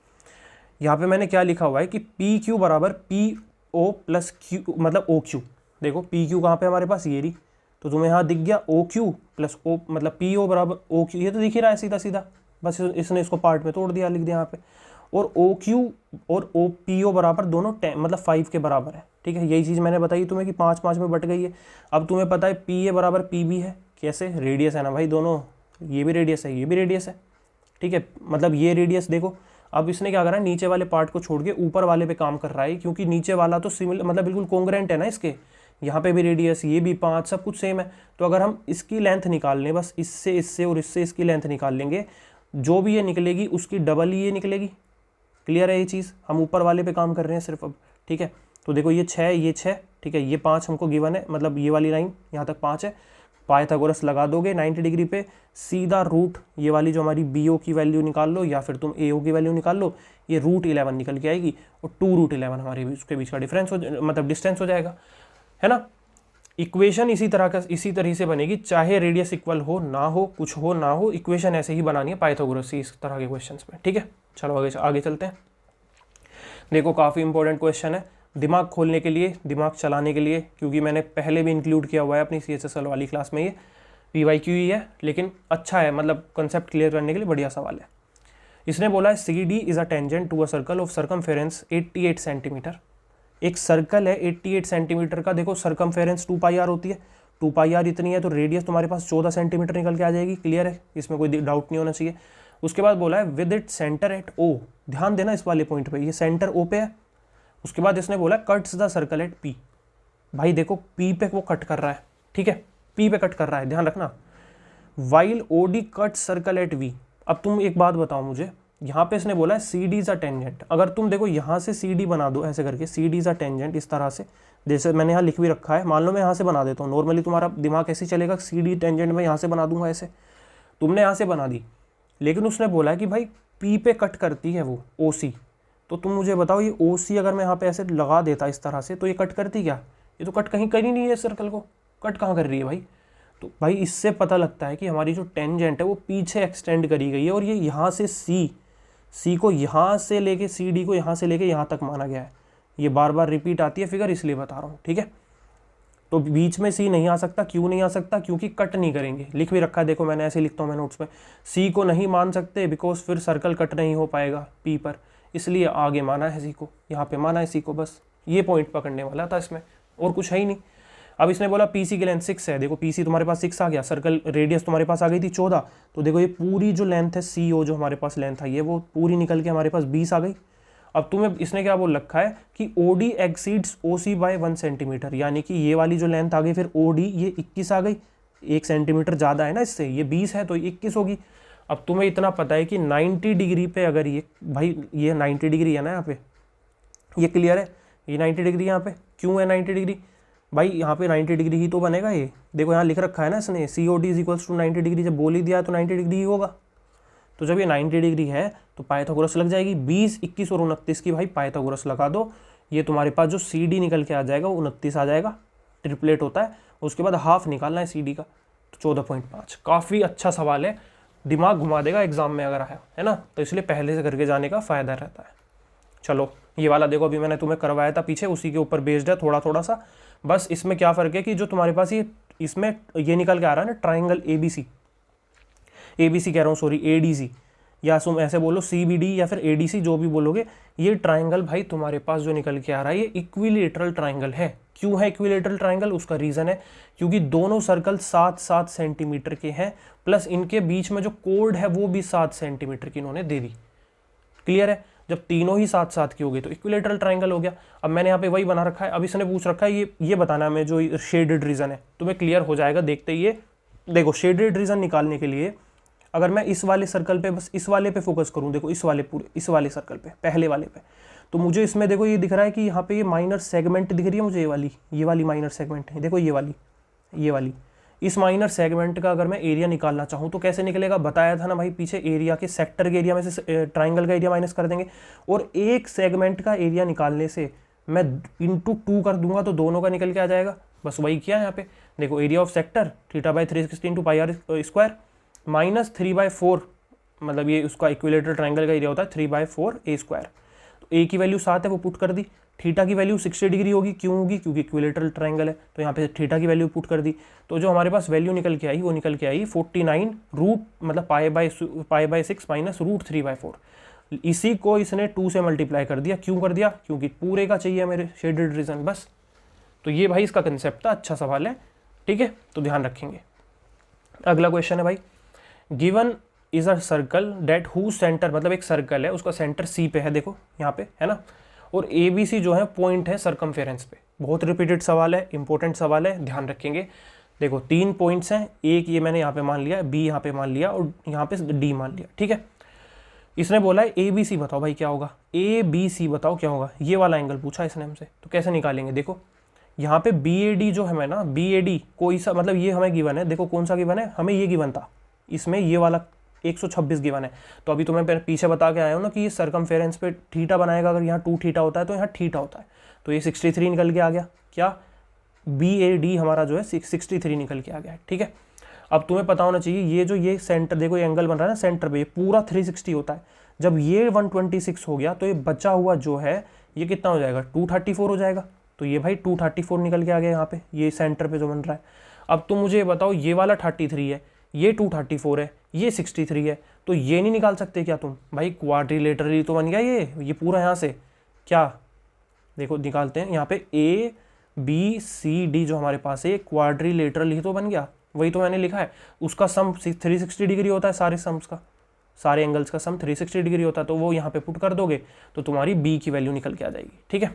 यहाँ पे मैंने क्या लिखा हुआ है कि पी क्यू बराबर पी ओ प्लस क्यू, मतलब ओ क्यू। देखो पी क्यू कहाँ पे हमारे पास, ये रही, तो तुम्हें यहाँ दिख गया ओ क्यू प्लस ओ, मतलब पी ओ बराबर ओ क्यू, ये तो दिख ही रहा है सीधा सीधा, बस इसने इसको पार्ट में तोड़ दिया, लिख दिया यहाँ पे। और ओ क्यू और ओ पी ओ बराबर दोनों 10 मतलब 5 के बराबर है, ठीक है। यही चीज़ मैंने बताई तुम्हें कि 5-5 में बट गई है। अब तुम्हें पता है पी ए बराबर पी बी है, कैसे, रेडियस है ना भाई दोनों, ये भी रेडियस है, ये भी रेडियस है, ठीक है। मतलब ये रेडियस देखो, अब इसने क्या करा है, नीचे वाले पार्ट को छोड़ के ऊपर वाले पे काम कर रहा है, क्योंकि नीचे वाला तो सिमिलर मतलब बिल्कुल कॉन्ग्रेंट है ना इसके, यहाँ पे भी रेडियस, ये भी 5, सब कुछ सेम है। तो अगर हम इसकी लेंथ निकाल लें, बस इससे इससे और इससे इसकी लेंथ निकाल लेंगे, जो भी ये निकलेगी उसकी डबल ही ये निकलेगी। क्लियर है ये चीज़, हम ऊपर वाले पे काम कर रहे हैं सिर्फ अब, ठीक है। तो देखो ये 6, ये 6, ठीक है, ये 5 हमको गिवन है, मतलब ये वाली लाइन यहाँ तक 5 है। पाइथागोरस लगा दोगे 90 डिग्री पे, सीधा रूट ये वाली जो हमारी बी ओ की वैल्यू निकाल लो या फिर तुम ए ओ की वैल्यू निकाल लो, ये √11 निकल के आएगी, और 2√11 हमारे उसके बीच का डिफरेंस हो, मतलब डिस्टेंस हो जाएगा, है ना। इक्वेशन इसी तरह से बनेगी, चाहे रेडियस इक्वल हो ना हो, कुछ हो ना हो, इक्वेशन ऐसे ही बनानी है पाइथागोरस से इस तरह के क्वेश्चंस में, ठीक है। चलो आगे चलते हैं। देखो काफ़ी इंपॉर्टेंट क्वेश्चन है, दिमाग खोलने के लिए, दिमाग चलाने के लिए, क्योंकि मैंने पहले भी इंक्लूड किया हुआ है अपनी CHSL वाली क्लास में, ये PYQ ही है, लेकिन अच्छा है, मतलब कंसेप्ट क्लियर करने के लिए बढ़िया सवाल है। इसने बोला है CD is a tangent to a circle of circumference 88 centimetre. एक सर्कल है 88 सेंटीमीटर का, देखो सर्कमफेरेंस 2πr होती है, 2πr इतनी है, तो रेडियस तुम्हारे पास 14 सेंटीमीटर निकल के आ जाएगी। क्लियर है, इसमें कोई डाउट नहीं होना चाहिए। उसके बाद बोला है with it centre at O, ध्यान देना इस वाले पॉइंट पे, ये सेंटर O पे है। उसके बाद इसने बोला cuts the circle eight P, भाई देखो P पे वो कट कर रहा है, ठीक है, P पे कट कर रहा है, ध्यान रखना। While OD cut circle eight V। अब तुम एक बात बताओ मुझे, यहाँ पे इसने बोला है CD इज अ टेंजेंट, अगर तुम देखो यहाँ से CD बना दो ऐसे करके, CD इज अ टेंजेंट इस तरह से, जैसे मैंने यहाँ लिख भी रखा है, मान लो मैं यहाँ से बना देता हूँ, नॉर्मली तुम्हारा दिमाग ऐसे चलेगा, CD टेंजेंट में यहाँ से बना दूंगा ऐसे, तुमने यहाँ से बना दी, लेकिन उसने बोला कि भाई पी पे कट करती है वो ओ सी। तो तुम मुझे बताओ ये ओ सी अगर मैं यहाँ पे ऐसे लगा देता इस तरह से तो ये कट करती क्या? ये तो कट कहीं कर ही नहीं है सर्कल को, कट कहाँ कर रही है भाई? तो भाई इससे पता लगता है कि हमारी जो टेंजेंट है वो पीछे एक्सटेंड करी गई है और ये यहाँ से सी को यहाँ से लेके सी डी को यहाँ से लेके यहाँ तक माना गया है। ये बार बार रिपीट आती है फिगर, इसलिए बता रहा हूँ, ठीक है। तो बीच में सी नहीं आ सकता, क्यों नहीं आ सकता? क्योंकि कट नहीं करेंगे, लिख भी रखा है, देखो मैंने ऐसे लिखता हूँ मैं नोट्स में, सी को नहीं मान सकते बिकॉज फिर सर्कल कट नहीं हो पाएगा पी पर, इसलिए आगे माना है सी को, यहाँ पे माना है सी को, बस ये पॉइंट पकड़ने वाला था इसमें, और कुछ है ही नहीं। अब इसने बोला पीसी की लेंथ 6 है, देखो पीसी तुम्हारे पास 6 आ गया, सर्कल रेडियस तुम्हारे पास आ गई थी 14, तो देखो ये पूरी जो लेंथ है सी ओ जो हमारे पास लेंथ है ये वो पूरी निकल के हमारे पास 20 आ गई। अब तुम्हें इसने क्या बोल रखा है कि OD exceeds OC by 1 centimetre, यानी कि ये वाली जो लेंथ आ गई फिर OD ये 21 आ गई, 1 सेंटीमीटर ज़्यादा है ना इससे, ये 20 है तो 21 होगी। अब तुम्हें इतना पता है कि 90 डिग्री पे अगर ये भाई ये 90 डिग्री है ना यहाँ पे, ये क्लियर है, ये 90 डिग्री यहाँ पे क्यों है 90 डिग्री भाई? यहाँ पे 90 डिग्री ही तो बनेगा ये, देखो यहाँ लिख रखा है ना इसने COD is equals to 90 degree, जब बोल ही दिया तो 90 डिग्री ही होगा। तो जब ये 90 डिग्री है तो पाइथागोरस लग जाएगी, 20, 21 और 29 की भाई पाइथागोरस लगा दो, ये तुम्हारे पास जो CD निकल के आ जाएगा वो 29 आ जाएगा, ट्रिपलेट होता है, उसके बाद हाफ निकालना है CD का, तो 14.5। काफ़ी अच्छा सवाल है, दिमाग घुमा देगा एग्जाम में अगर आया है ना, तो इसलिए पहले से करके जाने का फ़ायदा रहता है। चलो ये वाला देखो, अभी मैंने तुम्हें करवाया था पीछे, उसी के ऊपर बेस्ड है थोड़ा थोड़ा सा, बस इसमें क्या फ़र्क है कि जो तुम्हारे पास ये इसमें ये निकल के आ रहा है ना ट्राइंगल ABC कह रहा हूँ सॉरी ADC, या तुम ऐसे बोलो CBD या फिर ADC जो भी बोलोगे, ये ट्राइंगल भाई तुम्हारे पास जो निकल के आ रहा है ये इक्विलेटरल ट्राइंगल है। क्यों है इक्विलेटरल ट्राइंगल? उसका रीज़न है क्योंकि दोनों सर्कल 7-7 सेंटीमीटर के हैं, प्लस इनके बीच में जो कोड है वो भी 7 सेंटीमीटर की इन्होंने दे दी। क्लियर है? जब तीनों ही 7-7 की हो गई तो इक्विलेटरल ट्राइंगल हो गया। अब मैंने यहाँ पे वही बना रखा है, अब इसने पूछ रखा है ये बताना है मैं जो शेडेड रीजन है, तुम्हें क्लियर हो जाएगा देखते ही। देखो शेडेड रीजन निकालने के लिए अगर मैं इस वाले सर्कल पे बस इस वाले पे फोकस करूँ, देखो इस वाले सर्कल पे पहले वाले पे, तो मुझे इसमें देखो ये दिख रहा है कि यहाँ पे ये माइनर सेगमेंट दिख रही है मुझे, ये वाली माइनर सेगमेंट है, देखो ये वाली इस माइनर सेगमेंट का अगर मैं एरिया निकालना चाहूँ तो कैसे निकलेगा? बताया था ना भाई पीछे, एरिया के सेक्टर के एरिया में से ट्राइंगल का एरिया माइनस कर देंगे, और एक सेगमेंट का एरिया निकालने से मैं इंटू 2 कर दूंगा तो दोनों का निकल के आ जाएगा। बस वही किया यहाँ पे, देखो area of sector θ/360 into πr² minus 3/4, मतलब ये उसका इक्विलेटरल ट्राइंगल का एरिया होता है 3/4a²। तो a की वैल्यू 7 है वो पुट कर दी, थीटा की वैल्यू 60 डिग्री होगी, क्यों होगी? क्योंकि इक्विलेटरल ट्राइंगल है, तो यहाँ पे थीटा की वैल्यू पुट कर दी, तो जो हमारे पास वैल्यू निकल के आई वो निकल के आई 49 रूट मतलब π/6 माइनस √3/4। इसी को इसने 2 से मल्टीप्लाई कर दिया, क्यों कर दिया? क्योंकि पूरे का चाहिए मेरे शेडेड रीजन, बस। तो ये भाई इसका कंसेप्ट था, अच्छा सवाल है, ठीक है, तो ध्यान रखेंगे। अगला क्वेश्चन है भाई, given is a circle that who centre, मतलब एक सर्कल है उसका सेंटर सी पे है, देखो यहाँ पे है ना, और ABC जो है पॉइंट है सर्कमफेरेंस पे। बहुत रिपीटेड सवाल है, इंपॉर्टेंट सवाल है, ध्यान रखेंगे। देखो 3 पॉइंट्स हैं, एक ये मैंने यहाँ पे मान लिया, B यहाँ पे मान लिया और यहाँ पे D मान लिया, ठीक है। इसने बोला है ABC बताओ भाई क्या होगा, ABC बताओ क्या होगा, ये वाला एंगल पूछा इसने हमसे, तो कैसे निकालेंगे? देखो यहाँ पे BAD जो है ना, BAD कोई सा, मतलब ये हमें गिवन है, देखो कौन सा गिवन है, हमें ये गिवन था, इसमें ये वाला 126 गिवन है। तो अभी तुम्हें पीछे बता के आया हूँ ना कि ये सर्कमफेरेंस पे थीटा बनाएगा, अगर यहाँ 2 थीटा होता है तो यहाँ थीटा होता है, तो ये 63 निकल के आ गया, क्या BAD हमारा जो है 63 निकल के आ गया है, ठीक है। अब तुम्हें पता होना चाहिए ये जो ये सेंटर, देखो ये एंगल बन रहा है ना सेंटर पे, ये पूरा 360 होता है, जब ये 126 हो गया तो ये बचा हुआ जो है ये कितना हो जाएगा, 234 हो जाएगा, तो ये भाई 234 निकल के आ गया यहाँ पे, ये सेंटर पे जो बन रहा है। अब तुम मुझे बताओ ये वाला 33 है, ये 234 है, ये 63 है, तो ये नहीं निकाल सकते क्या तुम? भाई क्वाड्रिलेटरली तो बन गया ये पूरा यहाँ से, क्या देखो निकालते हैं, यहाँ पे ABCD जो हमारे पास है क्वाड्रिलेटरल ही तो बन गया, वही तो मैंने लिखा है, उसका सम 360 डिग्री होता है, सारे सम्स का, सारे एंगल्स का सम 360 डिग्री होता है, तो वो यहाँ पे पुट कर दोगे तो तुम्हारी B की वैल्यू निकल के आ जाएगी, ठीक है।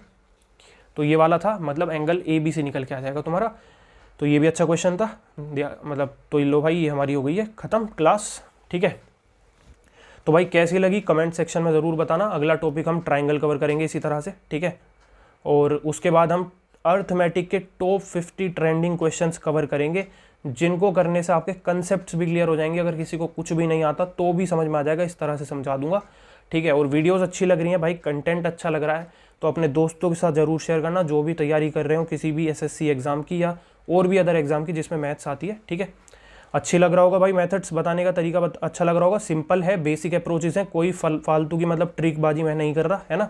तो ये वाला था, मतलब एंगल ABC निकल के आ जाएगा तुम्हारा। तो ये भी अच्छा क्वेश्चन था, मतलब तो लो भाई ये हमारी हो गई है ख़त्म क्लास, ठीक है। तो भाई कैसी लगी कमेंट सेक्शन में ज़रूर बताना। अगला टॉपिक हम ट्राइंगल कवर करेंगे इसी तरह से, ठीक है, और उसके बाद हम अर्थमेटिक के टॉप 50 ट्रेंडिंग क्वेश्चंस कवर करेंगे जिनको करने से आपके कंसेप्ट्स भी क्लियर हो जाएंगे। अगर किसी को कुछ भी नहीं आता तो भी समझ में आ जाएगा, इस तरह से समझा दूंगा, ठीक है। और वीडियोस अच्छी लग रही हैं भाई, कंटेंट अच्छा लग रहा है तो अपने दोस्तों के साथ ज़रूर शेयर करना, जो भी तैयारी कर रहे हो किसी भी एसएससी एग्ज़ाम की या और भी अदर एग्ज़ाम की जिसमें मैथ्स आती है, ठीक है। अच्छी लग रहा होगा भाई, मेथड्स बताने का तरीका अच्छा लग रहा होगा, सिंपल है, बेसिक अप्रोचेस हैं, कोई फालतू की मतलब ट्रिकबाजी मैं नहीं कर रहा है ना।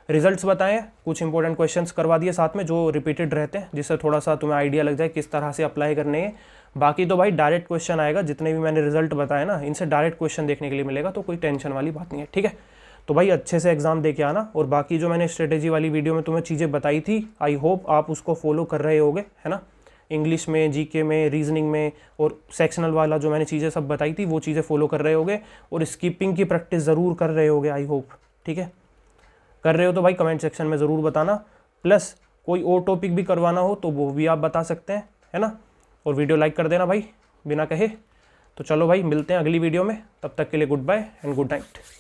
रिजल्ट्स बताएं, कुछ इंपॉर्टेंट क्वेश्चंस करवा दिए साथ में जो रिपीटेड रहते हैं, जिससे थोड़ा सा तुम्हें आइडिया लग जाए किस तरह से अप्लाई करने हैं। बाकी तो भाई डायरेक्ट क्वेश्चन आएगा, जितने भी मैंने रिजल्ट बताए ना इनसे डायरेक्ट क्वेश्चन देखने के लिए मिलेगा, तो कोई टेंशन वाली बात नहीं है, ठीक है। तो भाई अच्छे से एग्जाम दे के आना। और बाकी जो मैंने स्ट्रेटेजी वाली वीडियो में तुम्हें चीज़ें बताई थी, आई होप आप उसको फॉलो कर रहे होगे, है ना। इंग्लिश में, जीके में, रीजनिंग में और सेक्शनल वाला जो मैंने चीज़ें सब बताई थी वो चीज़ें फॉलो कर रहे होगे, और स्किपिंग की प्रैक्टिस ज़रूर कर रहे होगे, आई होप, ठीक है। कर रहे हो तो भाई कमेंट सेक्शन में ज़रूर बताना। प्लस कोई और टॉपिक भी करवाना हो तो वो भी आप बता सकते हैं, है ना। और वीडियो लाइक कर देना भाई बिना कहे। तो चलो भाई मिलते हैं अगली वीडियो में, तब तक के लिए good bye and good night.